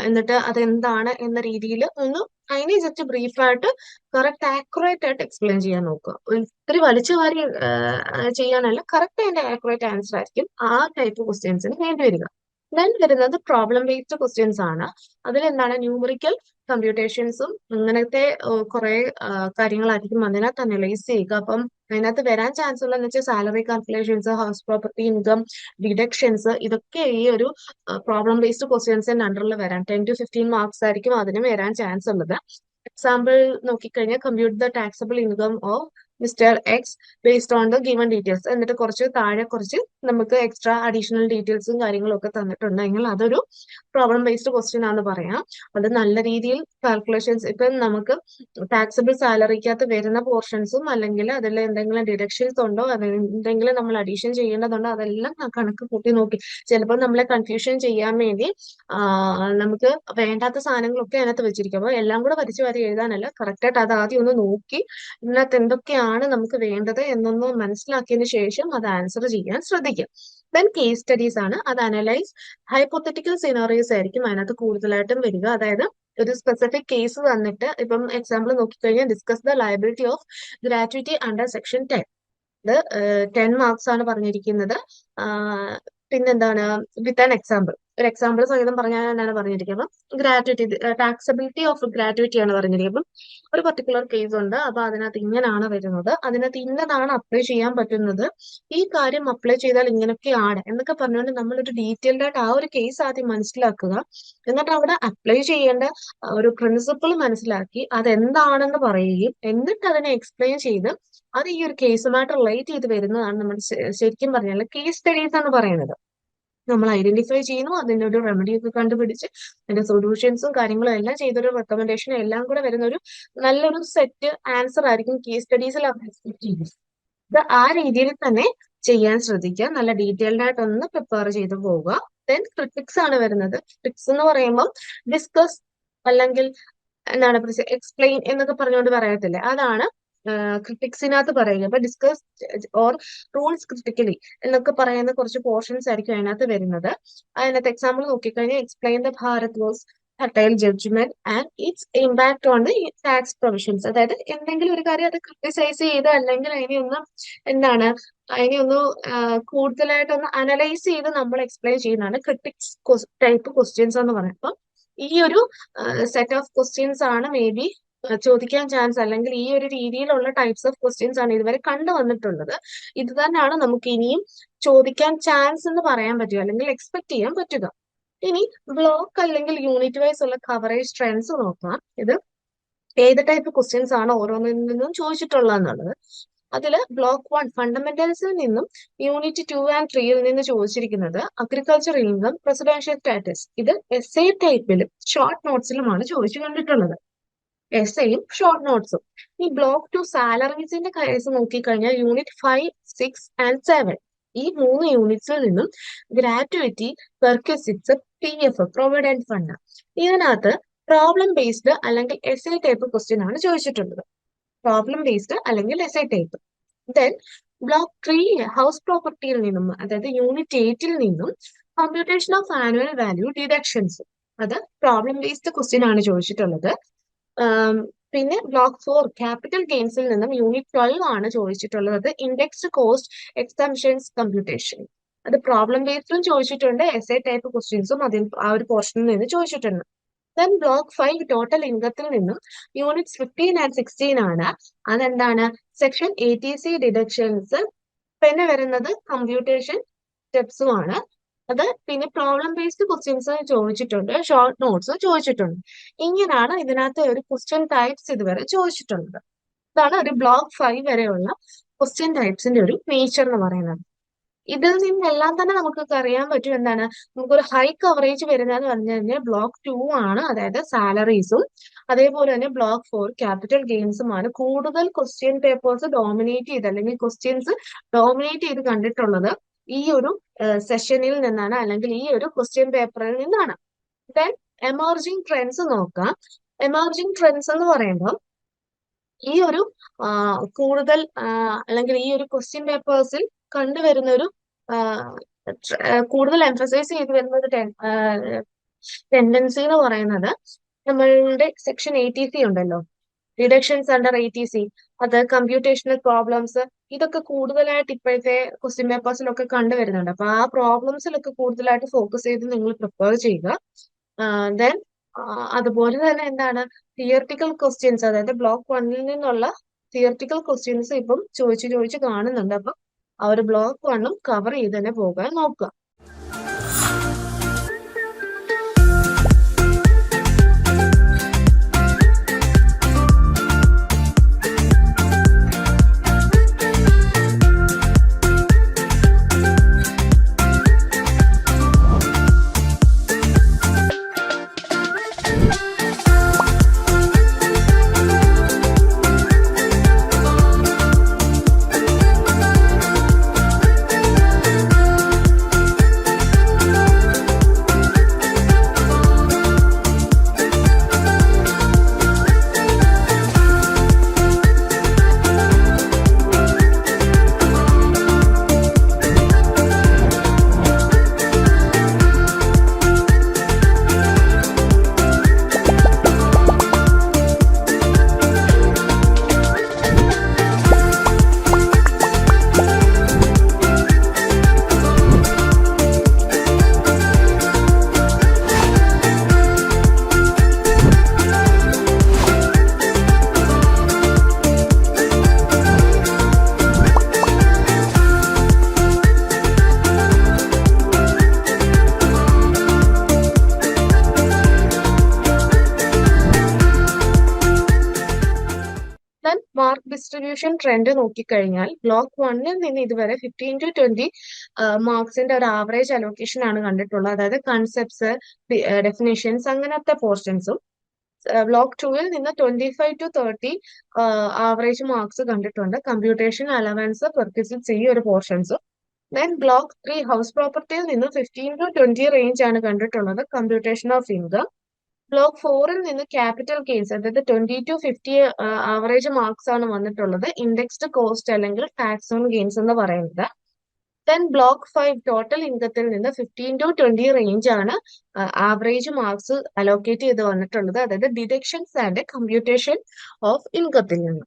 [SPEAKER 2] എന്നിട്ട് അതെന്താണ് എന്ന രീതിയിൽ ഒന്ന് അതിനെ ജസ്റ്റ് ബ്രീഫായിട്ട് കറക്റ്റ് ആക്യുറേറ്റ് ആയിട്ട് എക്സ്പ്ലെയിൻ ചെയ്യാൻ നോക്കുക. ഒത്തിരി വലിച്ചു വാരി ചെയ്യാനല്ല, കറക്റ്റ് അതിന്റെ ആക്യുറേറ്റ് ആൻസർ ആയിരിക്കും ആ ടൈപ്പ് ക്വസ്റ്റ്യൻസിന് വേണ്ടി വരിക. ദെൻ വരുന്നത് പ്രോബ്ലം ബേസ്ഡ് ക്വസ്റ്റ്യൻസ് ആണ്. അതിലെന്താണ് ന്യൂമറിക്കൽ കമ്പ്യൂട്ടേഷൻസും അങ്ങനത്തെ കുറെ കാര്യങ്ങളായിരിക്കും അതിനകത്ത് അനലൈസ് ചെയ്യുക. അപ്പം അതിനകത്ത് വരാൻ ചാൻസ് ഉള്ളതെന്ന് വെച്ചാൽ salary calculations, house property income, deductions, ഇതൊക്കെ ഈ ഒരു പ്രോബ്ലം ബേസ്ഡ് ക്വസ്റ്റ്യൻസിന്റെ അണ്ടറിൽ വരാൻ 10 to 15 മാർക്സ് ആയിരിക്കും അതിന് വരാൻ ചാൻസ് ഉള്ളത്. എക്സാമ്പിൾ നോക്കിക്കഴിഞ്ഞാൽ compute the taxable income of mister X based on the given details, എന്നിട്ട് കുറച്ച് താഴെ കുറച്ച് നമുക്ക് എക്സ്ട്രാ അഡീഷണൽ ഡീറ്റെയിൽസും കാര്യങ്ങളും ഒക്കെ തന്നിട്ടുണ്ടെങ്കിൽ അതൊരു പ്രോബ്ലം ബേസ്ഡ് ക്വസ്റ്റ്യൻ ആണെന്ന് പറയാം. അത് നല്ല രീതിയിൽ കാൽക്കുലേഷൻസ്, ഇപ്പം നമുക്ക് ടാക്സബിൾ സാലറിക്കകത്ത് വരുന്ന പോർഷൻസും അല്ലെങ്കിൽ അതിൽ എന്തെങ്കിലും ഡിഡക്ഷൻസ് ഉണ്ടോ, എന്തെങ്കിലും നമ്മൾ അഡീഷൻ ചെയ്യേണ്ടതുണ്ടോ, അതെല്ലാം കണക്ക് കൂട്ടി നോക്കി. ചിലപ്പോൾ നമ്മളെ കൺഫ്യൂഷൻ ചെയ്യാൻ വേണ്ടി നമുക്ക് വേണ്ടാത്ത സാധനങ്ങളൊക്കെ അതിനകത്ത് വെച്ചിരിക്കും. അപ്പോൾ എല്ലാം കൂടെ വരച്ച് വാരി എഴുതാനല്ല, കറക്റ്റായിട്ട് അത് ആദ്യം ഒന്ന് നോക്കി ഇതിനകത്ത് എന്തൊക്കെയാണ് നമുക്ക് വേണ്ടത് എന്നൊന്ന് മനസ്സിലാക്കിയതിന് ശേഷം അത് ആൻസർ ചെയ്യാൻ ശ്രദ്ധിക്കുക. ദെൻ കേസ് സ്റ്റഡീസ് ആണ്. അത് അനലൈസ് ഹൈപ്പോത്തറ്റിക്കൽ സിനാറിയോസ് ആയിരിക്കും അതിനകത്ത് കൂടുതലായിട്ടും വരിക. അതായത് ഒരു സ്പെസിഫിക് കേസ് തന്നിട്ട്, ഇപ്പം എക്സാമ്പിൾ നോക്കിക്കഴിഞ്ഞാൽ discuss the liability of gratuity under section 10. ഇത് 10 മാർക്സ് ആണ് പറഞ്ഞിരിക്കുന്നത്. പിന്നെന്താണ് വിത്ത് ആൻ എക്സാമ്പിൾ, ഒരു എക്സാമ്പിൾ സഹിതം പറഞ്ഞാലാണ് പറഞ്ഞിരിക്കുന്നത്. ഗ്രാറ്റുവിറ്റി, ടാക്സബിലിറ്റി ഓഫ് ഗ്രാറ്റുവിറ്റി ആണ് പറഞ്ഞിരിക്കുന്നത്. ഒരു പർട്ടിക്കുലർ കേസ് ഉണ്ട്, അപ്പൊ അതിനകത്ത് ഇങ്ങനെയാണ് വരുന്നത്, അതിനകത്ത് ഇന്നതാണ് അപ്ലൈ ചെയ്യാൻ പറ്റുന്നത്, ഈ കാര്യം അപ്ലൈ ചെയ്താൽ ഇങ്ങനെയൊക്കെയാണ് എന്നൊക്കെ പറഞ്ഞുകൊണ്ട് നമ്മളൊരു ഡീറ്റെയിൽഡ് ആയിട്ട് ആ ഒരു കേസ് ആദ്യം മനസ്സിലാക്കുക. എന്നിട്ട് അവിടെ അപ്ലൈ ചെയ്യേണ്ട ഒരു പ്രിൻസിപ്പിൾ മനസ്സിലാക്കി അതെന്താണെന്ന് പറയുകയും എന്നിട്ട് അതിനെ എക്സ്പ്ലെയിൻ ചെയ്ത് അത് ഈ ഒരു കേസുമായിട്ട് റിലേറ്റ് ചെയ്ത് വരുന്നതാണ് നമ്മൾ ശരിക്കും പറഞ്ഞാൽ കേസ് സ്റ്റഡീസ് എന്ന് പറയുന്നത്. നമ്മൾ ഐഡന്റിഫൈ ചെയ്യുന്നു, അതിൻ്റെ ഒരു റെമഡി ഒക്കെ കണ്ടുപിടിച്ച് അതിന്റെ സൊല്യൂഷൻസും കാര്യങ്ങളും എല്ലാം ചെയ്തൊരു റെക്കമെൻഡേഷനും എല്ലാം കൂടെ വരുന്ന ഒരു നല്ലൊരു സെറ്റ് ആൻസർ ആയിരിക്കും കേസ് സ്റ്റഡീസിൽ അവർ എക്സ്പെക്ട് ചെയ്യുന്നത്. ഇത് ആ രീതിയിൽ തന്നെ ചെയ്യാൻ ശ്രദ്ധിക്കുക. നല്ല ഡീറ്റെയിൽഡ് ആയിട്ട് ഒന്ന് പ്രിപ്പയർ ചെയ്ത് പോവുക. ദെൻ ക്രിട്ടിക്സ് ആണ് വരുന്നത്. ക്രിട്ടിക്സ് എന്ന് പറയുമ്പോൾ ഡിസ്കസ് അല്ലെങ്കിൽ എന്താണ് എക്സ്പ്ലെയിൻ എന്നൊക്കെ പറഞ്ഞുകൊണ്ട് പറയത്തില്ലേ, അതാണ് ക്രിട്ടിക്സിനകത്ത് പറയുക. അപ്പൊ ഡിസ്കസ് ഓർ റൂൾസ് ക്രിട്ടിക്കലി എന്നൊക്കെ പറയുന്ന കുറച്ച് പോർഷൻസ് ആയിരിക്കും അതിനകത്ത് വരുന്നത്. അതിനകത്ത് എക്സാമ്പിൾ നോക്കിക്കഴിഞ്ഞാൽ explain the Bharat was fertile judgment and its impact on the tax provisions. അതായത് എന്തെങ്കിലും ഒരു കാര്യം അത് ക്രിട്ടിസൈസ് ചെയ്ത് അല്ലെങ്കിൽ എന്താണ് അതിനെ ഒന്ന് കൂടുതലായിട്ടൊന്ന് അനലൈസ് ചെയ്ത് നമ്മൾ എക്സ്പ്ലെയിൻ ചെയ്യുന്നതാണ് ക്രിട്ടിക്സ് ടൈപ്പ് ക്വസ്റ്റ്യൻസ് എന്ന് പറയുന്നത്. അപ്പം ഈ ഒരു സെറ്റ് ഓഫ് ക്വസ്റ്റ്യൻസ് ആണ് മേ ബി ചോദിക്കാൻ ചാൻസ്, അല്ലെങ്കിൽ ഈ ഒരു രീതിയിലുള്ള ടൈപ്സ് ഓഫ് ക്വസ്റ്റ്യൻസ് ആണ് ഇതുവരെ കണ്ടുവന്നിട്ടുള്ളത്. ഇത് തന്നെയാണ് നമുക്ക് ഇനിയും ചോദിക്കാൻ ചാൻസ് എന്ന് പറയാൻ പറ്റുക, അല്ലെങ്കിൽ എക്സ്പെക്ട് ചെയ്യാൻ പറ്റുക. ഇനി ബ്ലോക്ക് അല്ലെങ്കിൽ യൂണിറ്റ് വൈസ് ഉള്ള കവറേജ് ട്രെൻഡ്സ് നോക്കാം. ഇത് ഏത് ടൈപ്പ് ക്വസ്റ്റ്യൻസ് ആണ് ഓരോന്നിൽ നിന്നും ചോദിച്ചിട്ടുള്ളതെന്നുള്ളത്. അതില് ബ്ലോക്ക് 1 ഫണ്ടമെന്റൽസിൽ നിന്നും യൂണിറ്റ് 2 and 3 നിന്ന് ചോദിച്ചിരിക്കുന്നത് അഗ്രികൾച്ചർ ഇൻകം, റെസിഡൻഷ്യൽ സ്റ്റാറ്റസ്. ഇത് എസ് എ ടൈപ്പിലും ഷോർട്ട് നോട്ട്സിലുമാണ് ചോദിച്ചു കണ്ടിട്ടുള്ളത്, എസ്സേയും ഷോർട്ട് നോട്ട്സും. ഈ ബ്ലോക്ക് 2 സാലറീസിന്റെ കേസ് നോക്കിക്കഴിഞ്ഞാൽ യൂണിറ്റ് 5, 6 and 7 ഈ 3 യൂണിറ്റ്സിൽ നിന്നും gratuity, perquisites, PF provident fund, ഇതിനകത്ത് പ്രോബ്ലം ബേസ്ഡ് അല്ലെങ്കിൽ എസ് എ ടൈപ്പ് ക്വസ്റ്റ്യൻ ആണ് ചോദിച്ചിട്ടുള്ളത്. പ്രോബ്ലം ബേസ്ഡ് അല്ലെങ്കിൽ essay type. Then block 3 house പ്രോപ്പർട്ടിയിൽ നിന്നും, അതായത് യൂണിറ്റ് 8 നിന്നും computation of annual value deductions, അത് പ്രോബ്ലം ബേസ്ഡ് ക്വസ്റ്റ്യൻ ആണ് ചോദിച്ചിട്ടുള്ളത്. പിന്നെ ബ്ലോക്ക് 4 ക്യാപിറ്റൽ ഗെയിൻസിൽ നിന്നും യൂണിറ്റ് 12 ആണ് ചോദിച്ചിട്ടുള്ളത്. ഇൻഡെക്സ്ഡ് കോസ്റ്റ് എക്സംഷൻസ് കമ്പ്യൂട്ടേഷൻ, അത് പ്രോബ്ലം ബേസ്ഡിലും ചോദിച്ചിട്ടുണ്ട്, എസ് എ ടൈപ്പ് ക്വസ്റ്റ്യൻസും അതിൽ ആ ഒരു പോർഷനിൽ നിന്ന് ചോദിച്ചിട്ടുണ്ട്. ദെൻ ബ്ലോക്ക് 5 ടോട്ടൽ ഇൻകത്തിൽ നിന്നും യൂണിറ്റ്സ് 15 and 16 ആണ്. അതെന്താണ് സെക്ഷൻ ATC ഡിഡക്ഷൻസ്. പിന്നെ വരുന്നത് കമ്പ്യൂട്ടേഷൻ സ്റ്റെപ്സുമാണ്. അത് പിന്നെ പ്രോബ്ലം ബേസ്ഡ് ക്വസ്റ്റ്യൻസ് ചോദിച്ചിട്ടുണ്ട്, ഷോർട്ട് നോട്ട്സ് ചോദിച്ചിട്ടുണ്ട്. ഇങ്ങനെയാണ് ഇതിനകത്ത് ഒരു ക്വസ്റ്റ്യൻ ടൈപ്സ് ഇതുവരെ ചോദിച്ചിട്ടുള്ളത്. ഇതാണ് ഒരു ബ്ലോക്ക് 5 വരെയുള്ള ക്വസ്റ്റ്യൻ ടൈപ്സിന്റെ ഒരു നേച്ചർ എന്ന് പറയുന്നത്. ഇതിൽ നിന്നെല്ലാം തന്നെ നമുക്ക് അറിയാൻ പറ്റും എന്താണ്, നമുക്കൊരു ഹൈ കവറേജ് വരുന്നതെന്ന് പറഞ്ഞു കഴിഞ്ഞാൽ ബ്ലോക്ക് 2 ആണ്, അതായത് സാലറീസും അതേപോലെ തന്നെ ബ്ലോക്ക് 4 ക്യാപിറ്റൽ ഗെയിൻസുമാണ് കൂടുതൽ ക്വസ്റ്റ്യൻ പേപ്പേഴ്സ് ഡോമിനേറ്റ് ചെയ്ത് അല്ലെങ്കിൽ ക്വസ്റ്റ്യൻസ് ഡോമിനേറ്റ് ചെയ്ത് കണ്ടിട്ടുള്ളത് ഈ ഒരു സെഷനിൽ നിന്നാണ്, അല്ലെങ്കിൽ ഈ ഒരു ക്വസ്റ്റ്യൻ പേപ്പറിൽ നിന്നാണ്. ദെൻ എമർജിങ് ട്രെൻഡ്സ് നോക്കാം. എമർജിങ് ട്രെൻഡ്സ് എന്ന് പറയുമ്പോൾ ഈ ഒരു കൂടുതൽ അല്ലെങ്കിൽ ഈ ഒരു ക്വസ്റ്റ്യൻ പേപ്പേഴ്സിൽ കണ്ടുവരുന്ന ഒരു കൂടുതൽ എംഫസൈസ് ചെയ്തു വരുന്ന ഒരു ടെൻഡൻസി എന്ന് പറയുന്നത്, നമ്മളുടെ സെക്ഷൻ 80C ഉണ്ടല്ലോ, ഡിഡക്ഷൻസ് അണ്ടർ 80C, അത് കമ്പ്യൂട്ടേഷണൽ പ്രോബ്ലംസ്, ഇതൊക്കെ കൂടുതലായിട്ട് ഇപ്പോഴത്തെ ക്വസ്റ്റ്യൻ പേപ്പേഴ്സിലൊക്കെ കണ്ടുവരുന്നുണ്ട്. അപ്പൊ ആ പ്രോബ്ലംസിലൊക്കെ കൂടുതലായിട്ട് ഫോക്കസ് ചെയ്ത് നിങ്ങൾ പ്രിപ്പയർ ചെയ്യുക. ദെൻ അതുപോലെ തന്നെ എന്താണ്, തിയറിറ്റിക്കൽ ക്വസ്റ്റ്യൻസ്, അതായത് ബ്ലോക്ക് 1 നിന്നുള്ള തിയറിറ്റിക്കൽ ക്വസ്റ്റ്യൻസ് ഇപ്പം ചോദിച്ച് കാണുന്നുണ്ട്. അപ്പൊ ആ ഒരു ബ്ലോക്ക് 1 കവർ ചെയ്ത് തന്നെ പോകാൻ നോക്കുക. മാർക്ക് ഡിസ്ട്രിബ്യൂഷൻ ട്രെൻഡ് നോക്കിക്കഴിഞ്ഞാൽ ബ്ലോക്ക് 1 നിന്ന് ഇതുവരെ 15 to 20 മാർക്സിന്റെ ഒരു ആവറേജ് അലോക്കേഷൻ ആണ് കണ്ടിട്ടുള്ളത്. അതായത് കൺസെപ്റ്റ്സ്, ഡെഫിനേഷൻസ്, അങ്ങനത്തെ പോർഷൻസും. ബ്ലോക്ക് 2 നിന്ന് 25 to 30 ആവറേജ് മാർക്സ് കണ്ടിട്ടുണ്ട്. കമ്പ്യൂട്ടേഷൻ, അലവൻസ്, പെർക്വിസിറ്റ്സ്, ഈ ഒരു പോർഷൻസും. ദെൻ ബ്ലോക്ക് 3 ഹൗസ് പ്രോപ്പർട്ടിയിൽ നിന്ന് 15 to 20 റേഞ്ച് ആണ് കണ്ടിട്ടുള്ളത്. Computation of income. ബ്ലോക്ക് 4 നിന്ന് ക്യാപിറ്റൽ ഗെയിൻസ്, അതായത് 20 to 50 ആവറേജ് മാർക്സ് ആണ് വന്നിട്ടുള്ളത്. ഇൻഡെക്സ്ഡ് കോസ്റ്റ് അല്ലെങ്കിൽ ടാക്സ് ഓൺ ഗെയിൻസ് എന്ന് പറയുന്നത്. ദെൻ ബ്ലോക്ക് 5 ടോട്ടൽ ഇൻകത്തിൽ നിന്ന് 15 to 20 റേഞ്ച് ആണ് ആവറേജ് മാർക്സ് അലോക്കേറ്റ് ചെയ്ത് വന്നിട്ടുള്ളത്. അതായത് ഡിഡക്ഷൻസ് ആൻഡ് കമ്പ്യൂട്ടേഷൻ ഓഫ് ഇൻകത്തിൽ നിന്ന്.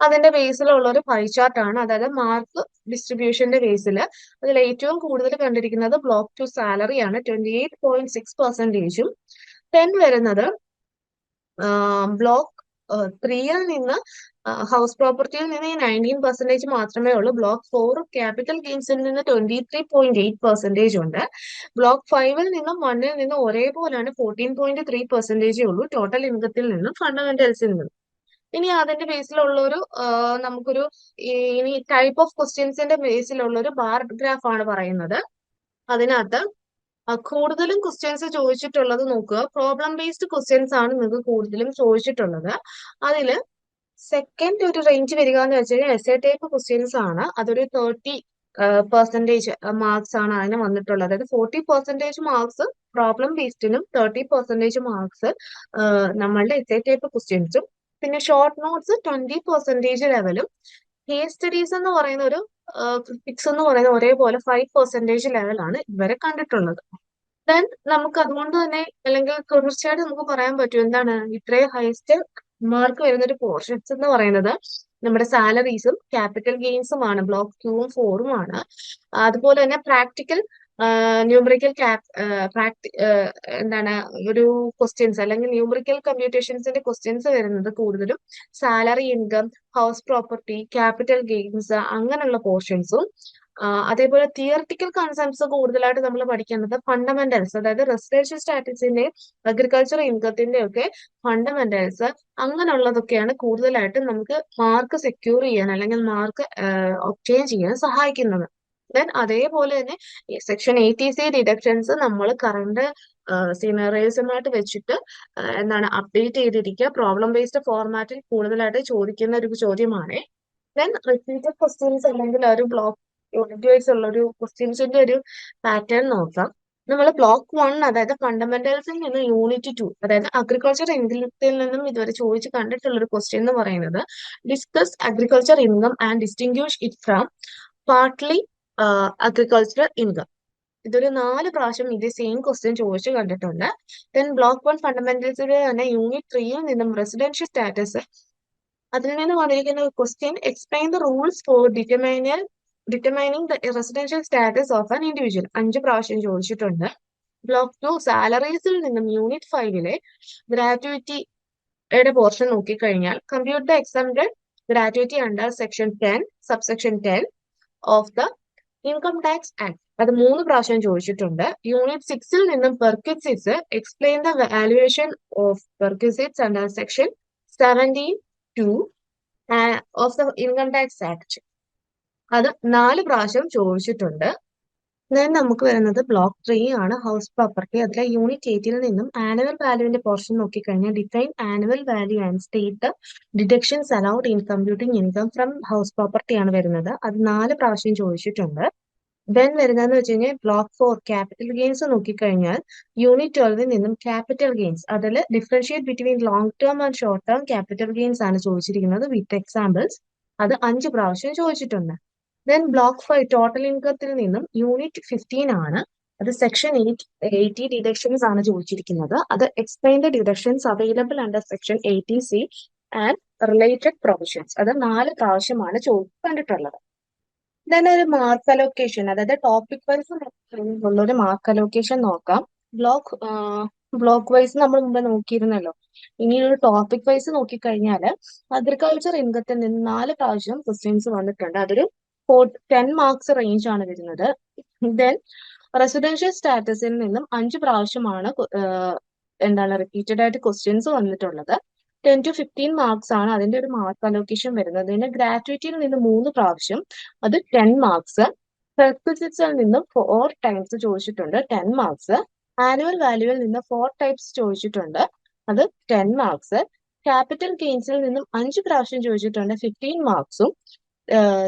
[SPEAKER 2] അതിന്റെ ബേസിലുള്ള ഒരു പൈ ചാർട്ട് ആണ്, അതായത് മാർക്ക് ഡിസ്ട്രിബ്യൂഷന്റെ ബേസിൽ അതിൽ ഏറ്റവും കൂടുതൽ കണ്ടിരിക്കുന്നത് ബ്ലോക്ക് 2 സാലറി ആണ്, 28.6%. 10 വരുന്നത് ബ്ലോക്ക് 3യിൽ നിന്ന് ഹൗസ് പ്രോപ്പർട്ടിയിൽ നിന്ന് 19% മാത്രമേ ഉള്ളൂ. ബ്ലോക്ക് 4 ക്യാപിറ്റൽ ഗെയിൻസിൽ നിന്ന് 23.8% ഉണ്ട്. ബ്ലോക്ക് 5ൽ നിന്നും 1ൽ നിന്നും ഒരേപോലെയാണ്, 14.3% ഉള്ളൂ. ടോട്ടൽ ഇൻകത്തിൽ നിന്നും ഫണ്ടമെന്റൽസിൽ നിന്നും. ഇനി അതിന്റെ ബേസിലുള്ള ഒരു നമുക്കൊരു ഇനി ടൈപ്പ് ഓഫ് ക്വസ്റ്റ്യൻസിന്റെ ബേസിലുള്ള ഒരു ബാർ ഗ്രാഫ് ആണ് പറയുന്നത്. അതിനകത്ത് കൂടുതലും ക്വസ്റ്റ്യൻസ് ചോദിച്ചിട്ടുള്ളത് നോക്കുക, പ്രോബ്ലം ബേസ്ഡ് ക്വസ്റ്റ്യൻസ് ആണ് നിങ്ങൾക്ക് കൂടുതലും ചോദിച്ചിട്ടുള്ളത്. അതില് സെക്കൻഡ് ഒരു റേഞ്ച് വരിക എന്ന് വെച്ച് കഴിഞ്ഞാൽ എസ്സേ ടൈപ്പ് ക്വസ്റ്റ്യൻസ് ആണ്. അതൊരു 30% മാർക്സ് ആണ് അതിന് വന്നിട്ടുള്ളത്. അതായത് 40% മാർക്സ് പ്രോബ്ലം ബേസ്ഡിനും 30% മാർക്സ് നമ്മളുടെ എസ്സേ ടൈപ്പ് ക്വസ്റ്റ്യൻസും. പിന്നെ ഷോർട്ട് നോട്ട്സ് 20% ലെവലും, കേസ് സ്റ്റഡീസ് എന്ന് പറയുന്ന ഒരു ക്രിറ്റിക്സ് എന്ന് പറയുന്ന ഒരേപോലെ 5% ലെവലാണ് ഇവരെ കണ്ടിട്ടുള്ളത്. ദെൻ നമുക്ക് അതുകൊണ്ട് തന്നെ അല്ലെങ്കിൽ തീർച്ചയായിട്ടും നമുക്ക് പറയാൻ പറ്റും എന്താണ്, ഇത്രയും ഹൈസ്റ്റ് മാർക്ക് വരുന്ന ഒരു പോർഷൻസ് എന്ന് പറയുന്നത് നമ്മുടെ സാലറീസും ക്യാപിറ്റൽ ഗെയിൻസും ആണ്. ബ്ലോക്ക് 2ഉം 4ഉം ആണ്. അതുപോലെ തന്നെ പ്രാക്ടിക്കൽ ന്യൂമറിക്കൽ എന്താണ് ഒരു ക്വസ്റ്റ്യൻസ് അല്ലെങ്കിൽ ന്യൂമറിക്കൽ കമ്പ്യൂട്ടേഷൻസിന്റെ ക്വസ്റ്റ്യൻസ് വരുന്നത് കൂടുതലും salary, income, house property, capital gains അങ്ങനെയുള്ള പോർഷൻസും. അതേപോലെ തിയററ്റിക്കൽ കൺസെപ്റ്റ്സ് കൂടുതലായിട്ട് നമ്മൾ പഠിക്കേണ്ടത് ഫണ്ടമെന്റൽസ്, അതായത് റെസിഡൻഷ്യൽ സ്റ്റാറ്റസിന്റെയും അഗ്രികൾച്ചർ ഇൻകത്തിന്റെ ഒക്കെ ഫണ്ടമെന്റൽസ് അങ്ങനെയുള്ളതൊക്കെയാണ് കൂടുതലായിട്ടും നമുക്ക് മാർക്ക് സെക്യൂർ ചെയ്യാൻ അല്ലെങ്കിൽ മാർക്ക് ഒബ്റ്റെയിൻ ചെയ്യാൻ സഹായിക്കുന്നത്. ദെൻ അതേപോലെ തന്നെ സെക്ഷൻ 80C ഡിഡക്ഷൻസ് നമ്മൾ കറണ്ട് സിനറേഴ്സുമായിട്ട് വെച്ചിട്ട് എന്താണ് അപ്ഡേറ്റ് ചെയ്തിരിക്കുക. പ്രോബ്ലം ബേസ്ഡ് ഫോർമാറ്റിൽ കൂടുതലായിട്ട് ചോദിക്കുന്ന ഒരു ചോദ്യമാണ്. ദെൻ റിപ്പീറ്റഡ് ക്വസ്റ്റ്യൻസ് അല്ലെങ്കിൽ ഒരു ബ്ലോക്ക് യൂണിറ്റ് വൈസ് ഉള്ള ഒരു ക്വസ്റ്റ്യൻസിന്റെ ഒരു പാറ്റേൺ നോക്കാം. നമ്മൾ ബ്ലോക്ക് 1 അതായത് ഫണ്ടമെന്റൽസിൽ നിന്ന് യൂണിറ്റ് 2 അതായത് അഗ്രികൾച്ചർ ഇൻകത്തിൽ നിന്നും ഇതുവരെ ചോദിച്ച് കണ്ടിട്ടുള്ള ഒരു ക്വസ്റ്റ്യൻ എന്ന് പറയുന്നത് discuss agriculture income and distinguish it from partly agriculture income. ഇതൊരു 4 പ്രാവശ്യം ഇത് സെയിം ക്വസ്റ്റ്യൻ ചോദിച്ചു കണ്ടിട്ടുണ്ട്. ദെൻ ബ്ലോക്ക് 1 ഫണ്ടമെന്റൽസിലെ തന്നെ യൂണിറ്റ് 3യിൽ നിന്നും റെസിഡൻഷ്യൽ സ്റ്റാറ്റസ്, അതിൽ നിന്ന് വന്നിരിക്കുന്ന question explain the rules for determining the residential status of an individual 5 പ്രാവശ്യം ചോദിച്ചിട്ടുണ്ട്. ബ്ലോക്ക് 2 സാലറീസിൽ നിന്നും യൂണിറ്റ് 5ലെ ഗ്രാറ്റുവിറ്റിയുടെ പോർഷൻ നോക്കിക്കഴിഞ്ഞാൽ compute the exempted gratuity under section 10 subsection 10 of the income tax act, അത് 3 പ്രാവശ്യം ചോദിച്ചിട്ടുണ്ട്. യൂണിറ്റ് 6ൽ നിന്നും perquisites explain the valuation of perquisites under section 17(2) of the income tax act, അത് 4 പ്രാവശ്യം ചോദിച്ചിട്ടുണ്ട്. ദെൻ നമുക്ക് വരുന്നത് ബ്ലോക്ക് 3 ആണ്, ഹൗസ് പ്രോപ്പർട്ടി. അതിലെ യൂണിറ്റ് 8ൽ നിന്നും ആനുവൽ വാല്യൂവിന്റെ പോർഷൻ നോക്കിക്കഴിഞ്ഞാൽ define annual value and state deductions allowed in computing income from house property ആണ് വരുന്നത്, അത് 4 പ്രാവശ്യം ചോദിച്ചിട്ടുണ്ട്. ദെൻ വരുന്നതെന്ന് വെച്ച് കഴിഞ്ഞാൽ ബ്ലോക്ക് 4 ക്യാപിറ്റൽ ഗെയിൻസ് നോക്കിക്കഴിഞ്ഞാൽ യൂണിറ്റ് 12ൽ നിന്നും ക്യാപിറ്റൽ ഗെയിൻസ്, അതിൽ differentiate between long term and short term capital gains ആണ് ചോദിച്ചിരിക്കുന്നത് വിത്ത് എക്സാമ്പിൾസ്, അത് 5 പ്രാവശ്യം ചോദിച്ചിട്ടുണ്ട്. ദെൻ ബ്ലോക്ക് 5 ടോട്ടൽ ഇൻകത്തിൽ നിന്നും യൂണിറ്റ് 15 ആണ്, അത് സെക്ഷൻ 80 ഡിഡക്ഷൻസ് ആണ് ചോദിച്ചിരിക്കുന്നത്, അത് explain the deductions available under section 80C and related provisions, അത് 4 പ്രാവശ്യമാണ് കണ്ടിട്ടുള്ളത്. ദെൻ ഒരു മാർക്ക് അലോക്കേഷൻ, അതായത് ടോപ്പിക് വൈസ് ഉള്ള ഒരു മാർക്ക് അലോക്കേഷൻ നോക്കാം. ബ്ലോക്ക് വൈസ് നമ്മൾ മുമ്പ് നോക്കിയിരുന്നല്ലോ. ഇനി ഒരു ടോപ്പിക് വൈസ് നോക്കിക്കഴിഞ്ഞാൽ അഗ്രികൾച്ചർ ഇൻകത്തിൽ നിന്ന് 4 പ്രാവശ്യം ക്വസ്റ്റ്യൻസ് വന്നിട്ടുണ്ട്, അതൊരു 10 മാർക്സ് റേഞ്ച് ആണ് വരുന്നത്. ദെൻ റെസിഡൻഷ്യൽ സ്റ്റാറ്റസിൽ നിന്നും 5 പ്രാവശ്യമാണ് റിപ്പീറ്റഡ് ആയിട്ട് ക്വസ്റ്റ്യൻസ് വന്നിട്ടുള്ളത്. 10 to 15 മാർക്സ് ആണ് അതിന്റെ ഒരു മാർക്ക് അലോക്കേഷൻ വരുന്നത്. പിന്നെ ഗ്രാറ്റുവിറ്റിയിൽ നിന്ന് 3 പ്രാവശ്യം, അത് 10 മാർക്സ്. പെർക്വിസിറ്റ്സിൽ നിന്നും 4 ടൈംസ് ചോദിച്ചിട്ടുണ്ട്, 10 മാർക്സ്. ആനുവൽ വാല്യൂവിൽ നിന്ന് 4 ടൈപ്സ് ചോദിച്ചിട്ടുണ്ട്, അത് 10 മാർക്സ്. ക്യാപിറ്റൽ ഗെയിൻസിൽ നിന്നും 5 പ്രാവശ്യം ചോദിച്ചിട്ടുണ്ട്, 15 മാർക്സും.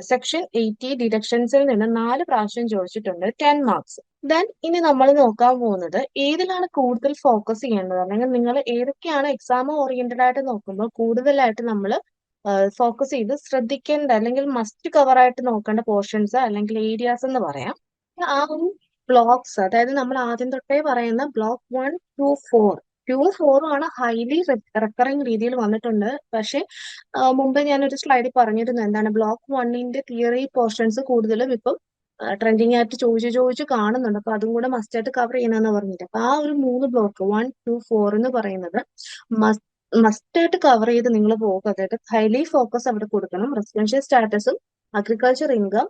[SPEAKER 2] സെക്ഷൻ 80 ഡിഡക്ഷൻസിൽ നിന്ന് 4 പ്രാവശ്യം ചോദിച്ചിട്ടുണ്ട്, 10 മാർക്സ്. ദെൻ ഇനി നമ്മൾ നോക്കാൻ പോകുന്നത് ഏതിലാണ് കൂടുതൽ ഫോക്കസ് ചെയ്യേണ്ടത്, അല്ലെങ്കിൽ നിങ്ങൾ ഏതൊക്കെയാണ് എക്സാം ഓറിയന്റഡ് ആയിട്ട് നോക്കുമ്പോൾ കൂടുതലായിട്ട് നമ്മൾ ഫോക്കസ് ചെയ്ത് ശ്രദ്ധിക്കേണ്ട അല്ലെങ്കിൽ മസ്റ്റ് കവർ ആയിട്ട് നോക്കേണ്ട പോർഷൻസ് അല്ലെങ്കിൽ ഏരിയാസ് എന്ന് പറയാം. ആ ഒരു ബ്ലോക്സ്, അതായത് നമ്മൾ ആദ്യം തൊട്ടേ പറയുന്ന ബ്ലോക്ക് 1 to 4 4 ആണ് ഹൈലി റെക്കറിങ് രീതിയിൽ വന്നിട്ടുണ്ട്. പക്ഷെ മുമ്പ് ഞാനൊരു സ്ലൈഡിൽ പറഞ്ഞിരുന്നു എന്താണ് ബ്ലോക്ക് 1ന്റെ തിയറി പോർഷൻസ് കൂടുതലും ഇപ്പം ട്രെൻഡിങ് ആയിട്ട് ചോദിച്ച് കാണുന്നുണ്ട്, അപ്പൊ അതും കൂടെ മസ്റ്റ് ആയിട്ട് കവർ ചെയ്യണമെന്ന് പറഞ്ഞിട്ട് അപ്പൊ ആ ഒരു 3 ബ്ലോക്ക് 1 to 4 എന്ന് പറയുന്നത് മസ്റ്റ് ആയിട്ട് കവർ ചെയ്ത് നിങ്ങൾ പോകുക. അതായത് ഹൈലി ഫോക്കസ് അവിടെ കൊടുക്കണം. റെസിഡൻഷ്യൽ സ്റ്റാറ്റസും agriculture income,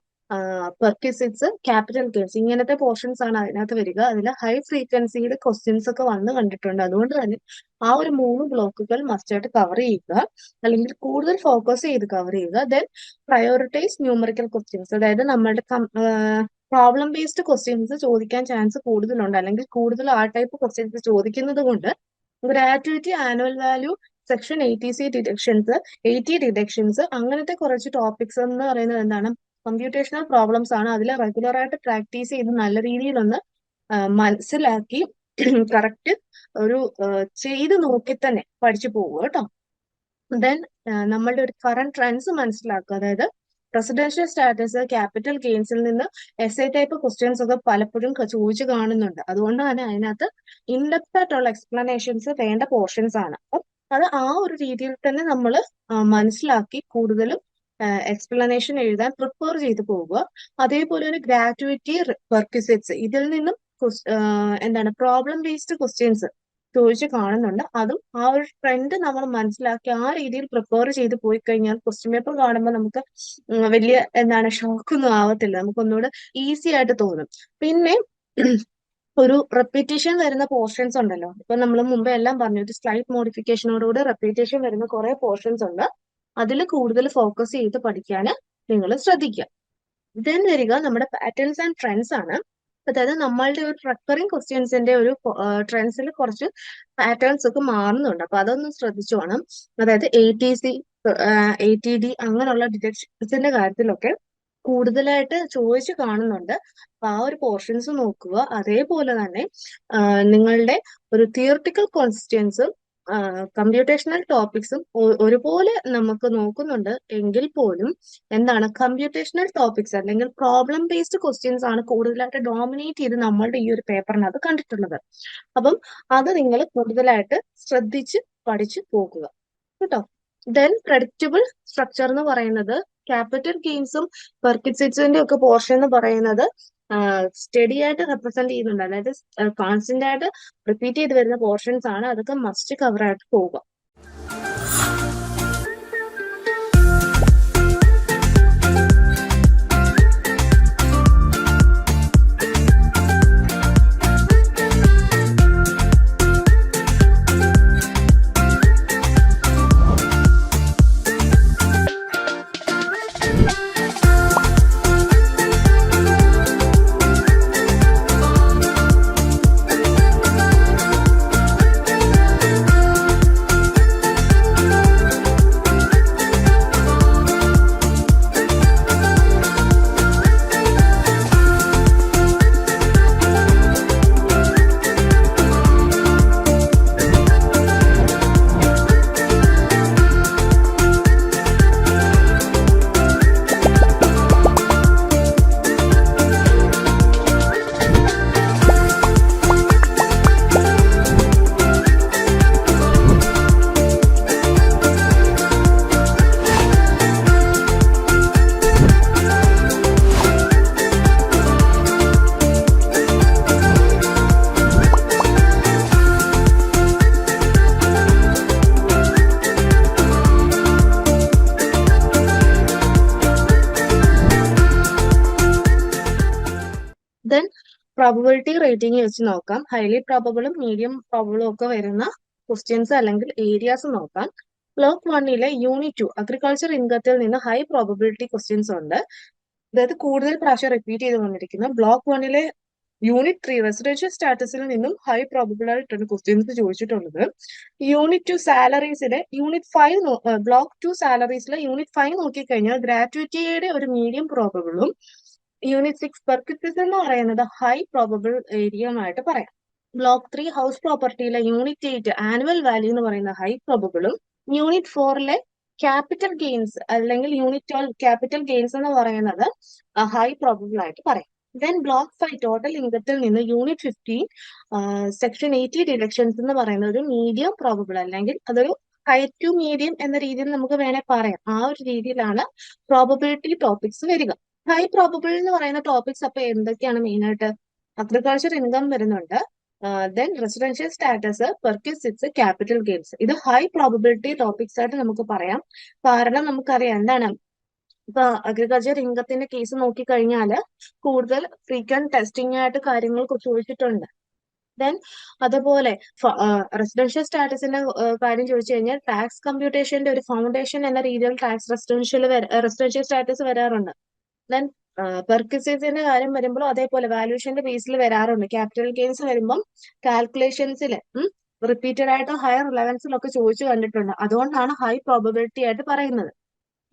[SPEAKER 2] perquisites, capital gains, ഇങ്ങനത്തെ പോർഷൻസ് ആണ് അതിനകത്ത് വരിക. അതിൽ ഹൈ ഫ്രീക്വൻസിയുടെ ക്വസ്റ്റ്യൻസ് ഒക്കെ വന്ന് കണ്ടിട്ടുണ്ട്. അതുകൊണ്ട് തന്നെ ആ ഒരു 3 ബ്ലോക്കുകൾ മസ്റ്റ് ആയിട്ട് കവർ ചെയ്യുക, അല്ലെങ്കിൽ കൂടുതൽ ഫോക്കസ് ചെയ്ത് കവർ ചെയ്യുക. ദെൻ പ്രയോറിറ്റൈസ് ന്യൂമറിക്കൽ ക്വസ്റ്റ്യൻസ്, അതായത് നമ്മളുടെ പ്രോബ്ലം ബേസ്ഡ് ക്വസ്റ്റ്യൻസ് ചോദിക്കാൻ ചാൻസ് കൂടുതലുണ്ട്, അല്ലെങ്കിൽ കൂടുതൽ ആ ടൈപ്പ് ക്വസ്റ്റ്യൻസ് ചോദിക്കുന്നത് കൊണ്ട് gratuity, annual value, section 80 deductions അങ്ങനത്തെ കുറച്ച് ടോപ്പിക്സ് എന്ന് പറയുന്നത് എന്താണ് കമ്പ്യൂട്ടേഷണൽ പ്രോബ്ലംസ് ആണ്. അതിൽ റെഗുലർ ആയിട്ട് പ്രാക്ടീസ് ചെയ്ത് നല്ല രീതിയിലൊന്ന് മനസ്സിലാക്കി കറക്റ്റ് ഒരു ചെയ്ത് നോക്കി തന്നെ പഠിച്ചു പോകുക കേട്ടോ. ദെൻ നമ്മളുടെ ഒരു കറണ്ട് ട്രെൻഡ്സ് മനസ്സിലാക്കുക, അതായത് റെസിഡൻഷ്യൽ സ്റ്റാറ്റസ്, ക്യാപിറ്റൽ ഗെയിൻസിൽ നിന്ന് എസ്ഐ ടൈപ്പ് ക്വസ്റ്റ്യൻസ് ഒക്കെ പലപ്പോഴും ചോദിച്ചു കാണുന്നുണ്ട്. അതുകൊണ്ട് തന്നെ അതിനകത്ത് ഇൻഡെപ്ത് ആയിട്ടുള്ള എക്സ്പ്ലനേഷൻസ് വേണ്ട പോർഷൻസ് ആണ്. അപ്പം അത് ആ ഒരു രീതിയിൽ തന്നെ നമ്മൾ മനസ്സിലാക്കി കൂടുതലും എക്സ്പ്ലനേഷൻ എഴുതാൻ പ്രിപ്പയർ ചെയ്ത് പോവുക. അതേപോലെ ഒരു ഗ്രാറ്റുവിറ്റി, പെർക്വിസിറ്റ്സ് ഇതിൽ നിന്നും പ്രോബ്ലം ബേസ്ഡ് ക്വസ്റ്റ്യൻസ് ചോദിച്ച് കാണുന്നുണ്ട്. അതും ആ ഒരു ട്രെൻഡ് നമ്മൾ മനസ്സിലാക്കി ആ രീതിയിൽ പ്രിപ്പയർ ചെയ്ത് പോയി കഴിഞ്ഞാൽ ക്വസ്റ്റ്യൻ പേപ്പർ കാണുമ്പോൾ നമുക്ക് വലിയ ഷോക്കൊന്നും ആവത്തില്ല. നമുക്കൊന്നുകൂടെ ഈസി ആയിട്ട് തോന്നും. പിന്നെ ഒരു റെപ്പിറ്റേഷൻ വരുന്ന പോർഷൻസ് ഉണ്ടല്ലോ. ഇപ്പൊ നമ്മൾ മുമ്പേ എല്ലാം പറഞ്ഞു, ഒരു സ്ലൈറ്റ് മോഡിഫിക്കേഷനോടുകൂടി റെപ്പിറ്റേഷൻ വരുന്ന കുറെ പോർഷൻസ് ഉണ്ട്. അതിൽ കൂടുതൽ ഫോക്കസ് ചെയ്ത് പഠിക്കാൻ നിങ്ങൾ ശ്രദ്ധിക്കുക. ദെൻ വരിക നമ്മുടെ പാറ്റേൺസ് ആൻഡ് ട്രെൻഡ്സ് ആണ്. അതായത് നമ്മളുടെ ഒരു റെക്കറിങ് ക്വസ്റ്റ്യൻസിന്റെ ഒരു ട്രെൻഡ്സിൽ കുറച്ച് പാറ്റേൺസ് ഒക്കെ മാറുന്നുണ്ട്. അപ്പൊ അതൊന്ന് ശ്രദ്ധിച്ചു വേണം. അതായത് ATC, ATD അങ്ങനെയുള്ള ഡിറ്റക്ഷൻസിന്റെ കാര്യത്തിലൊക്കെ കൂടുതലായിട്ട് ചോദിച്ചു കാണുന്നുണ്ട്. അപ്പൊ ആ ഒരു പോർഷൻസ് നോക്കുക. അതേപോലെ തന്നെ നിങ്ങളുടെ ഒരു തിയറിറ്റിക്കൽ ക്വസ്റ്റ്യൻസും കമ്പ്യൂട്ടേഷണൽ ടോപ്പിക്സും ഒരുപോലെ നമുക്ക് നോക്കുന്നുണ്ട്. എങ്കിൽ പോലും കമ്പ്യൂട്ടേഷണൽ ടോപ്പിക്സ് അല്ലെങ്കിൽ പ്രോബ്ലം ബേസ്ഡ് ക്വസ്റ്റ്യൻസ് ആണ് കൂടുതലായിട്ട് ഡോമിനേറ്റ് ചെയ്ത് നമ്മളുടെ ഈ ഒരു പേപ്പറിനകത്ത് കണ്ടിട്ടുള്ളത്. അപ്പം അത് നിങ്ങൾ കൂടുതലായിട്ട് ശ്രദ്ധിച്ച് പഠിച്ചു പോകുക കേട്ടോ. ദെൻ പ്രഡിക്റ്റബിൾ സ്ട്രക്ചർ എന്ന് പറയുന്നത് ക്യാപിറ്റൽ ഗെയിൻസും പെർക്വിസിറ്റ്സിന്റെ ഒക്കെ പോർഷൻ എന്ന് പറയുന്നത് സ്റ്റഡി ആയിട്ട് റെപ്രസെന്റ് ചെയ്യുന്നുണ്ട്. അതായത് കോൺസ്റ്റന്റ് ആയിട്ട് റിപ്പീറ്റ് ചെയ്ത് വരുന്ന പോർഷൻസ് ആണ്. അതൊക്കെ മസ്റ്റ് കവർ ആയിട്ട് പോവുക. ദെൻ പ്രോബബിലിറ്റി റേറ്റിംഗ് വെച്ച് നോക്കാം. ഹൈലി പ്രോബബിളും മീഡിയം പ്രോബബിളും ഒക്കെ വരുന്ന ക്വസ്റ്റ്യൻസ് അല്ലെങ്കിൽ ഏരിയാസ് നോക്കാം. ബ്ലോക്ക് 1 യൂണിറ്റ് 2 അഗ്രികൾച്ചർ ഇൻകത്തിൽ നിന്ന് ഹൈ പ്രോബബിലിറ്റി ക്വസ്റ്റ്യൻസ് ഉണ്ട്. അതായത് കൂടുതൽ പ്രാവശ്യം റിപ്പീറ്റ് ചെയ്ത് വന്നിരിക്കുന്ന ബ്ലോക്ക് 1 യൂണിറ്റ് 3 റെസിഡൻഷ്യൽ സ്റ്റാറ്റസിൽ നിന്നും ഹൈ പ്രോബബിൾ ആയിട്ടാണ് ക്വസ്റ്റ്യൻസ് ചോദിച്ചിട്ടുള്ളത്. യൂണിറ്റ് 2 സാലറീസിലെ യൂണിറ്റ് 5 ബ്ലോക്ക് 2 സാലറീസിലെ യൂണിറ്റ് 5 നോക്കിക്കഴിഞ്ഞാൽ ഗ്രാറ്റുവിറ്റിയുടെ ഒരു മീഡിയം പ്രോബബിളും യൂണിറ്റ് 6 പെർക്വിസിറ്റ്സ് എന്ന് പറയുന്നത് ഹൈ പ്രോബബിൾ ഏരിയയുമായിട്ട് പറയാം. ബ്ലോക്ക് 3 ഹൗസ് പ്രോപ്പർട്ടിയിലെ യൂണിറ്റ് 8 ആനുവൽ വാല്യൂ എന്ന് പറയുന്ന ഹൈ പ്രോബബിളും യൂണിറ്റ് 4 ക്യാപിറ്റൽ ഗെയിൻസ് അല്ലെങ്കിൽ യൂണിറ്റ് 12 ക്യാപിറ്റൽ ഗെയിൻസ് എന്ന് പറയുന്നത് ഹൈ പ്രോബബിൾ ആയിട്ട് പറയാം. ദെൻ ബ്ലോക്ക് 5 ടോട്ടൽ ഇൻകത്തിൽ നിന്ന് യൂണിറ്റ് 15 സെക്ഷൻ 80 ഡിഡക്ഷൻസ് എന്ന് പറയുന്നത് ഒരു മീഡിയം പ്രോബബിൾ അല്ലെങ്കിൽ അതൊരു ഹൈ ടു മീഡിയം എന്ന രീതിയിൽ നമുക്ക് വേണേൽ പറയാം. ആ ഒരു രീതിയിലാണ് പ്രോബബിലിറ്റി ടോപ്പിക്സ് വരിക. ഹൈ പ്രോബബിൾ എന്ന് പറയുന്ന ടോപ്പിക്സ് അപ്പൊ എന്തൊക്കെയാണ് മെയിൻ ആയിട്ട്? അഗ്രികൾച്ചർ ഇൻകം വരുന്നുണ്ട്. Then residential status, perquisites, capital gains. ഇത് ഹൈ പ്രോബബിലിറ്റി ടോപ്പിക്സ് ആയിട്ട് നമുക്ക് പറയാം. കാരണം നമുക്കറിയാം ഇപ്പൊ അഗ്രികൾച്ചർ ഇൻകത്തിന്റെ കേസ് നോക്കിക്കഴിഞ്ഞാല് കൂടുതൽ ഫ്രീക്വന്റ് ടെസ്റ്റിംഗ് ആയിട്ട് കാര്യങ്ങൾ ചോദിച്ചിട്ടുണ്ട്. ദെൻ അതുപോലെ റെസിഡൻഷ്യൽ സ്റ്റാറ്റസിന്റെ കാര്യം ചോദിച്ചു കഴിഞ്ഞാൽ ടാക്സ് കമ്പ്യൂട്ടേഷന്റെ ഒരു ഫൗണ്ടേഷൻ എന്ന രീതിയിൽ ടാക്സ് റെസിഡൻഷ്യൽ സ്റ്റാറ്റസ് വരാറുണ്ട്. ദെൻ പെർക്വിസിറ്റ്സിന്റെ കാര്യം വരുമ്പോൾ അതേപോലെ വാല്യൂഷന്റെ ബേസിൽ വരാറുണ്ട്. ക്യാപിറ്റൽ ഗെയിൻസ് വരുമ്പം കാൽക്കുലേഷൻസിൽ റിപ്പീറ്റഡ് ആയിട്ട് ഹയർ റിലവൻസിലൊക്കെ ചോദിച്ചു കണ്ടിട്ടുണ്ട്. അതുകൊണ്ടാണ് ഹൈ പ്രോബബിലിറ്റി ആയിട്ട് പറയുന്നത്.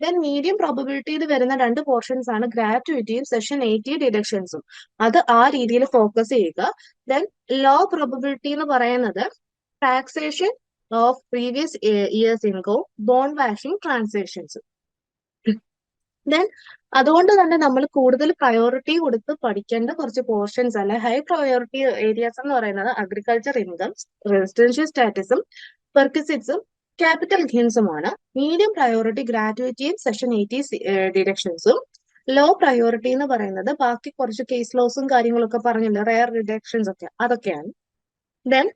[SPEAKER 2] ദെൻ മീഡിയം പ്രോബബിലിറ്റിയിൽ വരുന്ന രണ്ട് പോർഷൻസ് ആണ് ഗ്രാറ്റുവിറ്റിയും സെഷൻ 80 ഡിഡക്ഷൻസും. അത് ആ രീതിയിൽ ഫോക്കസ് ചെയ്യുക. ദെൻ ലോ പ്രോബബിലിറ്റി എന്ന് പറയുന്നത് taxation of previous years income, bond washing transactions. Then അതുകൊണ്ട് തന്നെ നമ്മൾ കൂടുതൽ പ്രയോറിറ്റി കൊടുത്ത് പഠിക്കേണ്ട കുറച്ച് പോർഷൻസ് അല്ലെ ഹൈ പ്രയോറിറ്റി ഏരിയാസ് എന്ന് പറയുന്നത് അഗ്രികൾച്ചർ ഇൻകം, റെസിഡൻഷ്യൽ സ്റ്റാറ്റസും പെർക്വിസിറ്റ്സും ക്യാപിറ്റൽ ഗെയിൻസുമാണ്. മീഡിയം പ്രയോറിറ്റി ഗ്രാറ്റുവിറ്റിയും സെഷൻ 80 ഡിഡക്ഷൻസും. ലോ പ്രയോറിറ്റി എന്ന് പറയുന്നത് ബാക്കി കുറച്ച് കേസ് ലോസും കാര്യങ്ങളൊക്കെ പറഞ്ഞില്ല, റെയർ ഡിഡക്ഷൻസ് ഒക്കെ, അതൊക്കെയാണ്. ദെൻ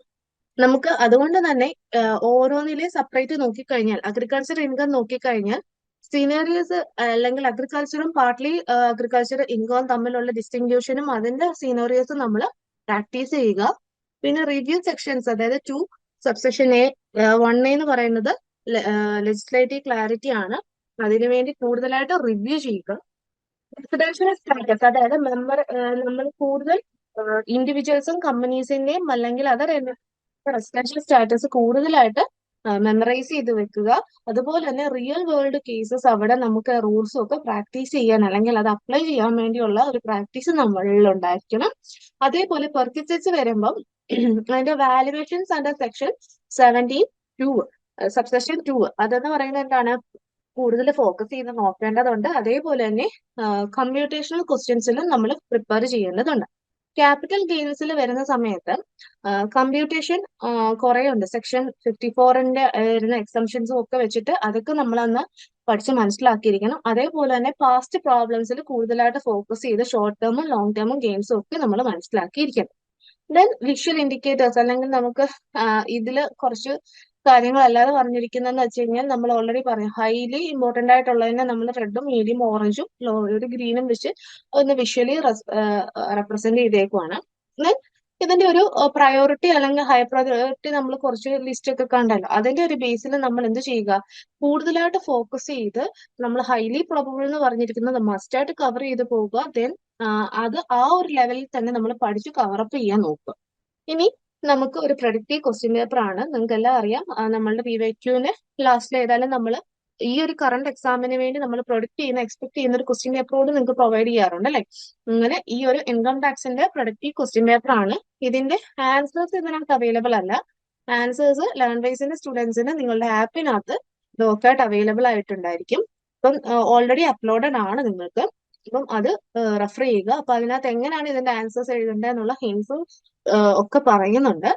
[SPEAKER 2] നമുക്ക് അതുകൊണ്ട് തന്നെ ഓരോന്നിലെ സെപ്പറേറ്റ് നോക്കിക്കഴിഞ്ഞാൽ അഗ്രികൾച്ചർ ഇൻകം നോക്കിക്കഴിഞ്ഞാൽ സീനറിയസ് അല്ലെങ്കിൽ അഗ്രികൾച്ചറും പാർട്ട്ലി അഗ്രികൾച്ചർ ഇൻകവും തമ്മിലുള്ള ഡിസ്റ്റിങ്ഷനും അതിന്റെ സീനറിയസും നമ്മൾ പ്രാക്ടീസ് ചെയ്യുക. പിന്നെ റിവ്യൂ സെക്ഷൻസ്, അതായത് 2 സബ്സെക്ഷൻ എ 1 എന്ന് പറയുന്നത് ലെജിസ്ലേറ്റീവ് ക്ലാരിറ്റി ആണ്. അതിനുവേണ്ടി കൂടുതലായിട്ട് റിവ്യൂ ചെയ്യുക. റെസിഡൻഷ്യൽ സ്റ്റാറ്റസ്, അതായത് നമ്മൾ കൂടുതൽ ഇൻഡിവിജ്വൽസും കമ്പനീസിന്റെയും അല്ലെങ്കിൽ അതർ റെസിഡൻഷ്യൽ സ്റ്റാറ്റസ് കൂടുതലായിട്ട് മെമ്മറൈസ് ചെയ്ത് വെക്കുക. അതുപോലെ തന്നെ റിയൽ വേൾഡ് കേസസ് അവിടെ നമുക്ക് റൂൾസും ഒക്കെ പ്രാക്ടീസ് ചെയ്യാൻ അല്ലെങ്കിൽ അത് അപ്ലൈ ചെയ്യാൻ വേണ്ടിയുള്ള ഒരു പ്രാക്ടീസ് നമ്മളിൽ ഉണ്ടായിരിക്കണം. അതേപോലെ പെർക്വിസിറ്റ്സ് വരുമ്പം അതിന്റെ വാലുവേഷൻസ് അണ്ടർ സെക്ഷൻ 17(2) സബ്സെക്ഷൻ 2 അതെന്ന് പറയുന്നത് എന്താണ്, കൂടുതൽ ഫോക്കസ് ചെയ്ത് നോക്കേണ്ടതുണ്ട്. അതേപോലെ തന്നെ കമ്പ്യൂട്ടേഷണൽ ക്വസ്റ്റ്യൻസിലും നമ്മൾ പ്രിപ്പയർ ചെയ്യേണ്ടതുണ്ട്. ക്യാപിറ്റൽ ഗെയിൻസിൽ വരുന്ന സമയത്ത് കമ്പ്യൂട്ടേഷൻ കുറെ ഉണ്ട്. സെക്ഷൻ 54ന്റെ വരുന്ന എക്സംഷൻസും ഒക്കെ വെച്ചിട്ട് അതൊക്കെ നമ്മളന്ന് പഠിച്ച് മനസ്സിലാക്കിയിരിക്കണം. അതേപോലെ തന്നെ പാസ്റ്റ് പ്രോബ്ലംസിൽ കൂടുതലായിട്ട് ഫോക്കസ് ചെയ്ത് ഷോർട്ട് ടേമും ലോങ് ടേമും ഗെയിംസും ഒക്കെ നമ്മൾ മനസ്സിലാക്കിയിരിക്കണം. ദെൻ വിഷ്വൽ ഇൻഡിക്കേറ്റേഴ്സ്, അല്ലെങ്കിൽ നമുക്ക് ഇതിൽ കുറച്ച് കാര്യങ്ങൾ അല്ലാതെ പറഞ്ഞിരിക്കുന്നതെന്ന് വെച്ച് കഴിഞ്ഞാൽ നമ്മൾ ഓൾറെഡി പറഞ്ഞു, ഹൈലി ഇമ്പോർട്ടന്റ് ആയിട്ടുള്ളതിനെ നമ്മൾ റെഡും മീഡിയം ഓറഞ്ചും ഒരു ഗ്രീനും വെച്ച് ഒന്ന് വിഷ്വലി റെപ്രസെന്റ് ചെയ്തേക്കുവാണ്. ദെൻ ഇതിന്റെ ഒരു പ്രയോറിറ്റി അല്ലെങ്കിൽ ഹൈ പ്രയോറിറ്റി നമ്മൾ കുറച്ച് ലിസ്റ്റ് ഒക്കെ കണ്ടല്ലോ, അതിന്റെ ഒരു ബേസിൽ നമ്മൾ എന്ത് ചെയ്യുക, കൂടുതലായിട്ട് ഫോക്കസ് ചെയ്ത് നമ്മൾ ഹൈലി പ്രോബബിൾ എന്ന് പറഞ്ഞിരിക്കുന്നത് മസ്റ്റ് ആയിട്ട് കവർ ചെയ്ത് പോവുക. ദെൻ അത് ആ ഒരു ലെവലിൽ തന്നെ നമ്മൾ പഠിച്ച് കവറപ്പ് ചെയ്യാൻ നോക്കുക. ഇനി നമുക്ക് ഒരു പ്രൊഡക്റ്റീവ് ക്വസ്റ്റ്യൻ പേപ്പർ ആണ്. നിങ്ങൾക്ക് എല്ലാം അറിയാം, നമ്മളുടെ PYQന് ലാസ്റ്റിൽ ഏതായാലും നമ്മൾ ഈ ഒരു കറണ്ട് എക്സാമിന് വേണ്ടി നമ്മൾ എക്സ്പെക്ട് ചെയ്യുന്ന ഒരു ക്വസ്റ്റ്യൻ പേപ്പറോട് നിങ്ങൾക്ക് പ്രൊവൈഡ് ചെയ്യാറുണ്ട് അല്ലെ. അങ്ങനെ ഈ ഒരു ഇൻകം ടാക്സിന്റെ പ്രൊഡക്റ്റീവ് ക്വസ്റ്റ്യൻ പേപ്പർ ആണ്. ഇതിന്റെ ആൻസേഴ്സ് ഇതിനകത്ത് അവൈലബിൾ അല്ല. ആൻസേഴ്സ് ലേൺ വൈസിന്റെ സ്റ്റുഡൻസിന് നിങ്ങളുടെ ആപ്പിനകത്ത് ഡോക്കായിട്ട് അവൈലബിൾ ആയിട്ടുണ്ടായിരിക്കും. അപ്പം ഓൾറെഡി അപ്ലോഡഡ് ആണ് നിങ്ങൾക്ക്. അപ്പം അത് റെഫർ ചെയ്യുക. അപ്പൊ അതിനകത്ത് എങ്ങനെയാണ് ഇതിന്റെ ആൻസേഴ്സ് എഴുതേണ്ടത് എന്നുള്ള ഹിൻസും ഒക്കെ പറയുന്നുണ്ട്.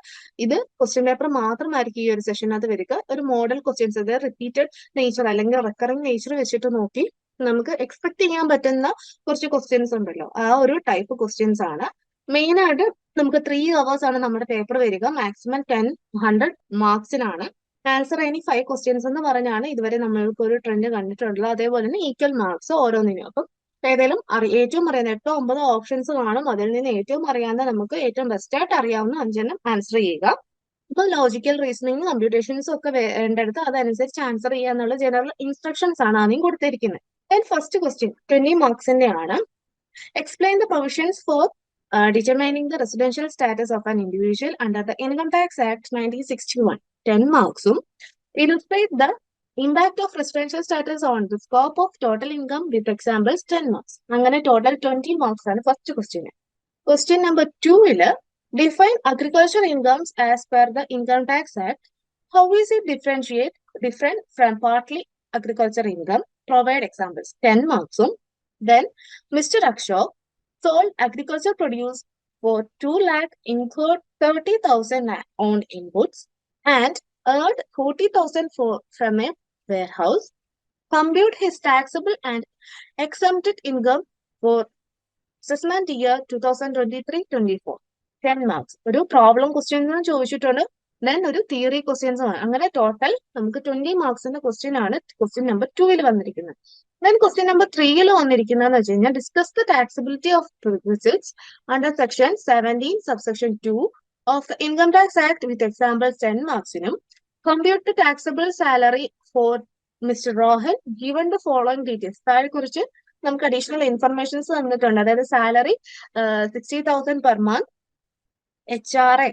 [SPEAKER 2] ഇത് ക്വസ്റ്റ്യൻ പേപ്പർ മാത്രമായിരിക്കും ഈ ഒരു സെഷനകത്ത് വരിക. ഒരു മോഡൽ ക്വസ്റ്റ്യൻസ്, അതായത് റിപ്പീറ്റഡ് നേച്ചർ അല്ലെങ്കിൽ റെക്കറിംഗ് നേച്ചർ വെച്ചിട്ട് നോക്കി നമുക്ക് എക്സ്പെക്ട് ചെയ്യാൻ പറ്റുന്ന കുറച്ച് ക്വസ്റ്റ്യൻസ് ഉണ്ടല്ലോ, ആ ഒരു ടൈപ്പ് ക്വസ്റ്റ്യൻസ് ആണ്. മെയിൻ ആയിട്ട് നമുക്ക് 3 hours ആണ് നമ്മുടെ പേപ്പർ വരിക. മാക്സിമം 100 മാർക്സിനാണ്. ആൻസർ ഇനി 5 ക്വസ്റ്റ്യൻസ് എന്ന് പറഞ്ഞാണ് ഇതുവരെ നമ്മൾക്ക് ഒരു ട്രെൻഡ് കണ്ടിട്ടുള്ളത്. അതേപോലെ തന്നെ ഈക്വൽ മാർക്സ് ഓരോന്നിനും. അപ്പം ഏതായാലും ഏറ്റവും അറിയാവുന്ന 8 9 ഓപ്ഷൻസ് കാണും. അതിൽ നിന്ന് ഏറ്റവും അറിയാവുന്ന നമുക്ക് ഏറ്റവും ബെസ്റ്റ് ആയിട്ട് അറിയാവുന്ന 5 ആൻസർ ചെയ്യുക. ഇപ്പൊ ലോജിക്കൽ റീസണിങ് കമ്പ്യൂട്ടേഷൻസും ഒക്കെ വേണ്ടെടുത്ത് അതനുസരിച്ച് ആൻസർ ചെയ്യുക എന്നുള്ള ജനറൽ ഇൻസ്ട്രക്ഷൻസ് ആണ് ആദ്യം കൊടുത്തിരിക്കുന്നത്. ഫസ്റ്റ് ക്വസ്റ്റ്യൻ 20 മാർക്സിന്റെ ആണ്. Explain the provisions for determining the residential status of an individual under the Income Tax Act 1961. 10 മാർക്സും. Illustrate the impact of residential status on the scope of total income with examples 10 marks. അങ്ങനെ total 20 marks ആണ് first question. Question number 2 define agricultural incomes as per the Income Tax Act. How is it different from partly agricultural income? Provide examples. 10 marks. Then Mr. Akshay sold agriculture produce for 2 lakh, incurred 30,000 on inputs and earned 40,000 from a warehouse. Compute his taxable and exempted income for assessment year 2023-24. 10 marks. ഒരു problem question ചോദിച്ചിട്ടുണ്ട്. ദെൻ ഒരു theory questions ആണ്. അങ്ങനെ total നമുക്ക് 20 മാർക്സിന്റെ question ആണ് question number 2 വന്നിരിക്കുന്നത്. ദെൻ ക്വസ്റ്റ്യൻ നമ്പർ 3 വന്നിരിക്കുന്നതെന്ന് വെച്ച് കഴിഞ്ഞാൽ discuss the taxability of receipts under section 17 subsection 2 of the income tax act with examples 10 മാർക്സിനും. Compute the taxable salary for mister Rohan given the following details. താഴെ കുറിച്ച് നമുക്ക് അഡീഷണൽ ഇൻഫർമേഷൻസ് തന്നിട്ടുണ്ട്. അതായത് സാലറി 60,000 പെർ മന്ത്, HRA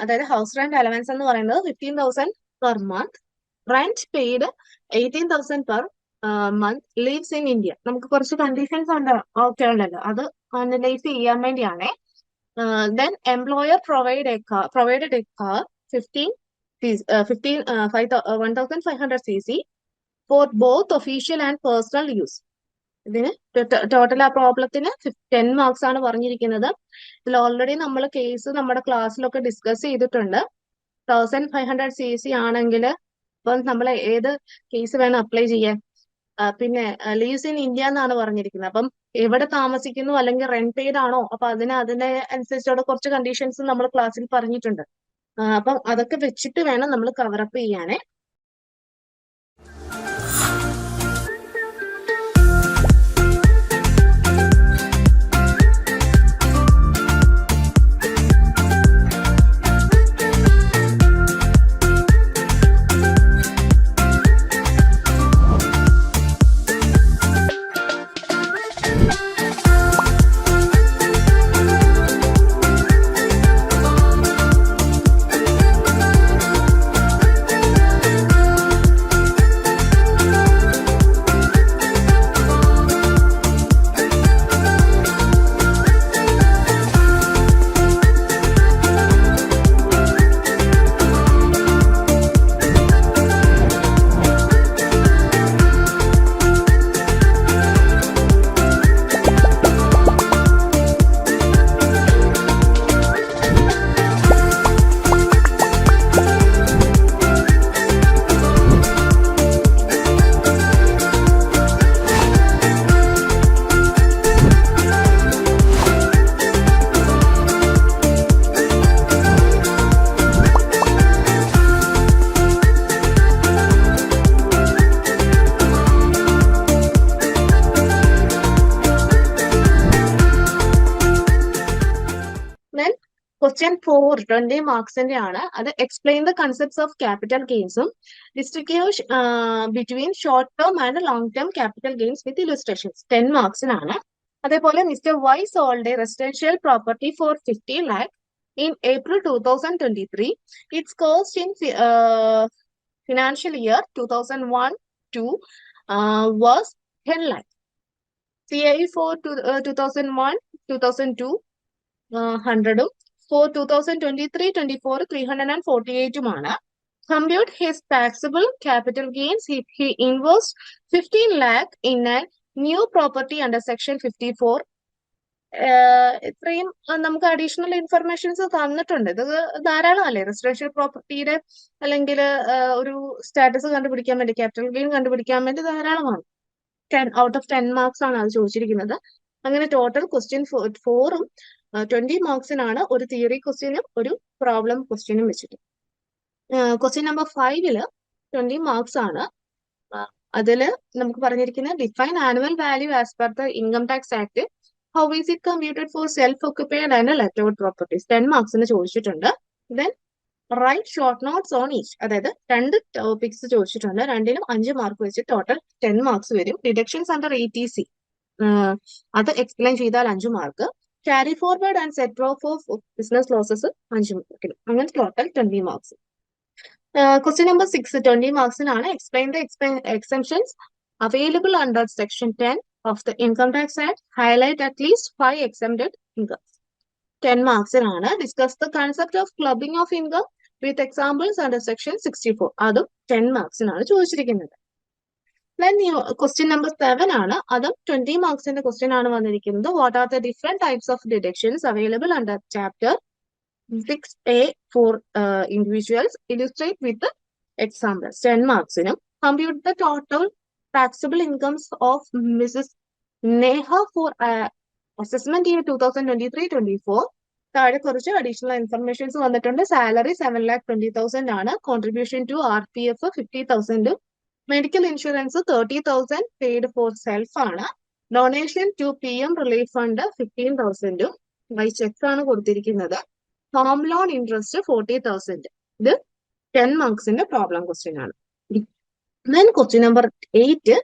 [SPEAKER 2] അതായത് house rent allowance എന്ന് പറയുന്നത് 15,000 per month, rent paid 18,000 per month, leaves in India. നമുക്ക് കുറച്ച് കണ്ടീഷൻസ് ഉണ്ട് ഒക്കെ ഉണ്ടല്ലോ, അത് അനലൈസ് ചെയ്യാൻ വേണ്ടിയാണേ. Then employer provided a car 1,500 cc for both official and personal use. ഇതിന് ടോട്ടൽ ആ പ്രോബ്ലത്തിന് 10 മാർക്സ് ആണ് പറഞ്ഞിരിക്കുന്നത്. ഇതിൽ ഓൾറെഡി നമ്മൾ കേസ് നമ്മുടെ ക്ലാസ്സിലൊക്കെ ഡിസ്കസ് ചെയ്തിട്ടുണ്ട്. 1,500 cc ആണെങ്കിൽ ഇപ്പം നമ്മൾ ഏത് കേസ് വേണം അപ്ലൈ ചെയ്യാൻ? പിന്നെ ലീവ്സ് ഇൻ ഇന്ത്യ എന്നാണ് പറഞ്ഞിരിക്കുന്നത്. അപ്പം എവിടെ താമസിക്കുന്നു അല്ലെങ്കിൽ റെന്റ് പെയ്ഡ് ആണോ, അപ്പൊ അതിന് അനുസരിച്ചുള്ള കുറച്ച് കണ്ടീഷൻസ് നമ്മൾ ക്ലാസ്സിൽ പറഞ്ഞിട്ടുണ്ട്. അപ്പം അതൊക്കെ വെച്ചിട്ട് വേണം നമ്മൾ കവറപ്പ് ചെയ്യാനേ. Question 4, 20 മാർക്സിന്റെ ആണ്. അത് explain the concepts of capital ഗെയിൻസും distribution between short term and long term capital gains with illustrations 10 മാർക്സിനാണ്. അതേപോലെ mister Y sold a residential property for 50 lakh in April 2023. Its cost in financial year 2001-2 was 10 lakh. CIE for 2001-2002 100 for 2023-24 348 Compute his taxable capital gains if he invests 15 lakh in a new property under section 54. ഇത്രയും നമുക്ക് additional informations തന്നിട്ടുണ്ട്. ഇത് ധാരാളമല്ലേ residential പ്രോപ്പർട്ടിയുടെ അല്ലെങ്കിൽ ഒരു status കണ്ടുപിടിക്കാൻ വേണ്ടി, capital gain കണ്ടുപിടിക്കാൻ വേണ്ടി ധാരാളമാണ്. 10 out of 10 മാർക്സ് ആണ് അത് ചോദിച്ചിരിക്കുന്നത്. അങ്ങനെ ടോട്ടൽ ക്വസ്റ്റ്യൻ 4ഉം 20 മാർക്സിനാണ്, ഒരു തിയറി ക്വസ്റ്റ്യനും ഒരു പ്രോബ്ലം ക്വസ്റ്റ്യനും വെച്ചിട്ട്. ക്വസ്റ്റ്യൻ നമ്പർ 5 20 മാർക്സ് ആണ്. അതില് നമുക്ക് പറഞ്ഞിരിക്കുന്നത് define annual value as per the income tax act. How is it computed for self occupied and let out properties 10 മാർക്സിന് ചോദിച്ചിട്ടുണ്ട്. Then write short notes on each, അതായത് 2 ടോപ്പിക്സ് ചോദിച്ചിട്ടുണ്ട്. 2നും 5 mark വെച്ച് total 10 marks വരും. Deductions under ETC അത് explain ചെയ്താൽ 5 mark. Carry forward and set of of business losses 5 മാർക്കിന്. അങ്ങനെ total 20 marks. Question number 6 20 മാർക്സിനാണ്. Explain the exemptions available under section 10 of the income tax act. Highlight at least 5 exempted income 10 മാർക്സിനാണ്. Discuss the concept of clubbing of income with examples under section 64 അതും 10 മാർക്സിനാണ് ചോദിച്ചിരിക്കുന്നത്. Question number 7 ആണ്. അതും 20 മാർക്സിന്റെ question ആണ് വന്നിരിക്കുന്നത്. What are the different types of deductions available under chapter 6A for individuals. Illustrate with examples 10 മാർക്സിനും. Compute the total taxable incomes of Mrs Neha for assessment year 2023-24. താഴെ കുറച്ച് അഡീഷണൽ ഇൻഫർമേഷൻസ് വന്നിട്ടുണ്ട്. Salary 7,20,000 ആണ്. Contribution to RPF 50,000. Medical insurance 30,000 paid for self ആണ്. Donation to PM relief fund 15,000 by cheque ആണ് കൊടുത്തിരിക്കുന്നത്. Home loan interest 40,000. ഇത് 10 മാർക്സിന്റെ problem question ആണ്. Then question number 8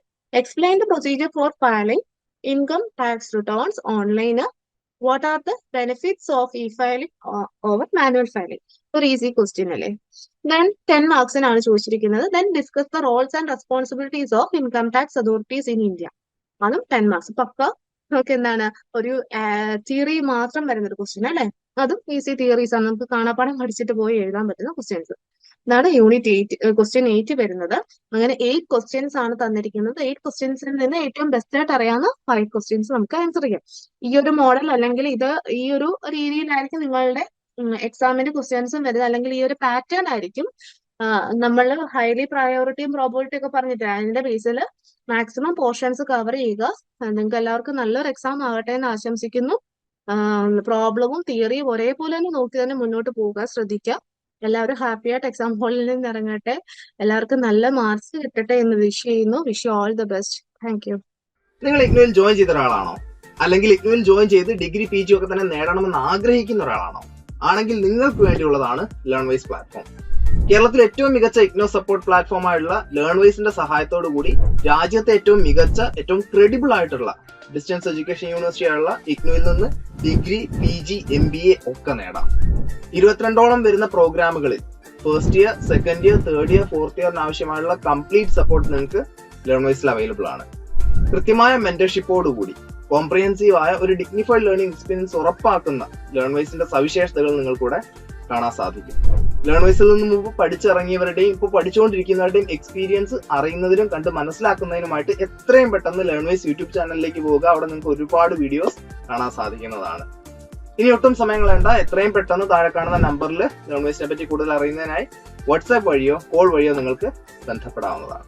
[SPEAKER 2] explain the procedure for filing income tax returns online. What are the benefits of e-filing over manual filing? ഒരു easy question അല്ലേ. Then 10 മാർക്സിനാണ് ചോദിച്ചിരിക്കുന്നത്. Then discuss the roles and responsibilities of income tax authorities in India. അതും 10 marks. പക്ക നമുക്ക് എന്താണ് ഒരു theory മാത്രം വരുന്ന ഒരു ക്വസ്റ്റ്യൻ അല്ലേ. അതും ഈസി തിയറീസ് ആണ്, നമുക്ക് കാണാപ്പാഠം പഠിച്ചിട്ട് പോയി എഴുതാൻ പറ്റുന്ന ക്വസ്റ്റ്യൻസ്. ഇതാണ് യൂണിറ്റ് 8 ക്വസ്റ്റ്യൻ 8 വരുന്നത്. അങ്ങനെ 8 ക്വസ്റ്റ്യൻസ് ആണ് തന്നിരിക്കുന്നത്. 8 ക്വസ്റ്റ്യൻസിൽ നിന്ന് ഏറ്റവും ബെസ്റ്റ് ആയിട്ട് അറിയാവുന്ന 5 ക്വസ്റ്റ്യൻസ് നമുക്ക് ആൻസർ ചെയ്യാം. ഈ ഒരു മോഡൽ അല്ലെങ്കിൽ ഈ ഒരു രീതിയിലായിരിക്കും നിങ്ങളുടെ എക്സാമിന്റെ ക്വസ്റ്റ്യൻസും വരുന്നത്, അല്ലെങ്കിൽ ഈ ഒരു പാറ്റേൺ ആയിരിക്കും. നമ്മൾ ഹൈലി പ്രയോറിറ്റിയും പ്രോബിലിറ്റി ഒക്കെ പറഞ്ഞിട്ട് അതിന്റെ ബേസിൽ മാക്സിമം പോർഷൻസ് കവർ ചെയ്യുക. നിങ്ങൾക്ക് എല്ലാവർക്കും നല്ലൊരു എക്സാം ആകട്ടെ എന്ന് ആശംസിക്കുന്നു. പ്രോബ്ലവും തിയറിയും ഒരേപോലെ തന്നെ നോക്കി തന്നെ മുന്നോട്ട് പോകാൻ ശ്രദ്ധിക്കുക. എല്ലാവരും ഹാപ്പി ആയിട്ട് എക്സാം ഹാളിൽ നിന്ന് ഇറങ്ങട്ടെ. എല്ലാവർക്കും നല്ല മാർക്സ് കിട്ടട്ടെ എന്ന് വിഷ് ചെയ്യുന്നു. Wish you all the best. Thank you.
[SPEAKER 3] നിങ്ങൾ ഇഗ്നുവിൽ ജോയിൻ ചെയ്ത ഒരാളാണോ? അല്ലെങ്കിൽ ഇഗ്നുവിൽ ജോയിൻ ചെയ്ത് ഡിഗ്രി PG ഒക്കെ തന്നെ നേടണമെന്ന് ആഗ്രഹിക്കുന്ന ഒരാളാണോ? ആണെങ്കിൽ നിങ്ങൾക്ക് വേണ്ടിയുള്ളതാണ് ലേൺവൈസ് പ്ലാറ്റ്ഫോം. കേരളത്തിലെ ഏറ്റവും മികച്ച ഇഗ്നോ സപ്പോർട്ട് പ്ലാറ്റ്ഫോമായുള്ള ലേൺവൈസിന്റെ സഹായത്തോടു കൂടി രാജ്യത്തെ ഏറ്റവും മികച്ച, ഏറ്റവും ക്രെഡിബിൾ ആയിട്ടുള്ള ഡിസ്റ്റൻസ് എഡ്യൂക്കേഷൻ യൂണിവേഴ്സിറ്റി ആയുള്ള ഇഗ്നുവിൽ നിന്ന് ഡിഗ്രി PG MBA ഒക്കെ നേടാം. 22ഓളം വരുന്ന പ്രോഗ്രാമുകളിൽ first year, second year, third year, fourth ഇയറിന് ആവശ്യമായുള്ള കംപ്ലീറ്റ് സപ്പോർട്ട് നിങ്ങൾക്ക് ലേൺവൈസിൽ അവൈലബിൾ ആണ്. കൃത്യമായ മെന്റർഷിപ്പോടുകൂടി കോംപ്രിഹെൻസീവ് ആയ ഒരു ഡിഗ്നിഫൈഡ് ലേണിംഗ് എക്സ്പീരിയൻസ് ഉറപ്പാക്കുന്ന ലേൺവൈസിന്റെ സവിശേഷതകൾ നിങ്ങൾക്കൂടെ കാണാൻ സാധിക്കും. ലേൺവൈസിൽ നിന്ന് മുമ്പ് പഠിച്ചിറങ്ങിയവരുടെയും ഇപ്പോൾ പഠിച്ചുകൊണ്ടിരിക്കുന്നവരുടെയും എക്സ്പീരിയൻസ് അറിയുന്നതിനും കണ്ട് മനസ്സിലാക്കുന്നതിനുമായിട്ട് എത്രയും പെട്ടെന്ന് ലേൺവൈസ് യൂട്യൂബ് ചാനലിലേക്ക് പോവുക. അവിടെ നിങ്ങൾക്ക് ഒരുപാട് വീഡിയോസ് കാണാൻ സാധിക്കുന്നതാണ്. ഇനി ഒട്ടും സമയം കളയണ്ട, എത്രയും പെട്ടെന്ന് താഴെ കാണുന്ന നമ്പറിൽ ലേൺവൈസിനെ പറ്റി കൂടുതൽ അറിയുന്നതിനായി വാട്സാപ്പ് വഴിയോ കോൾ വഴിയോ നിങ്ങൾക്ക് ബന്ധപ്പെടാവുന്നതാണ്.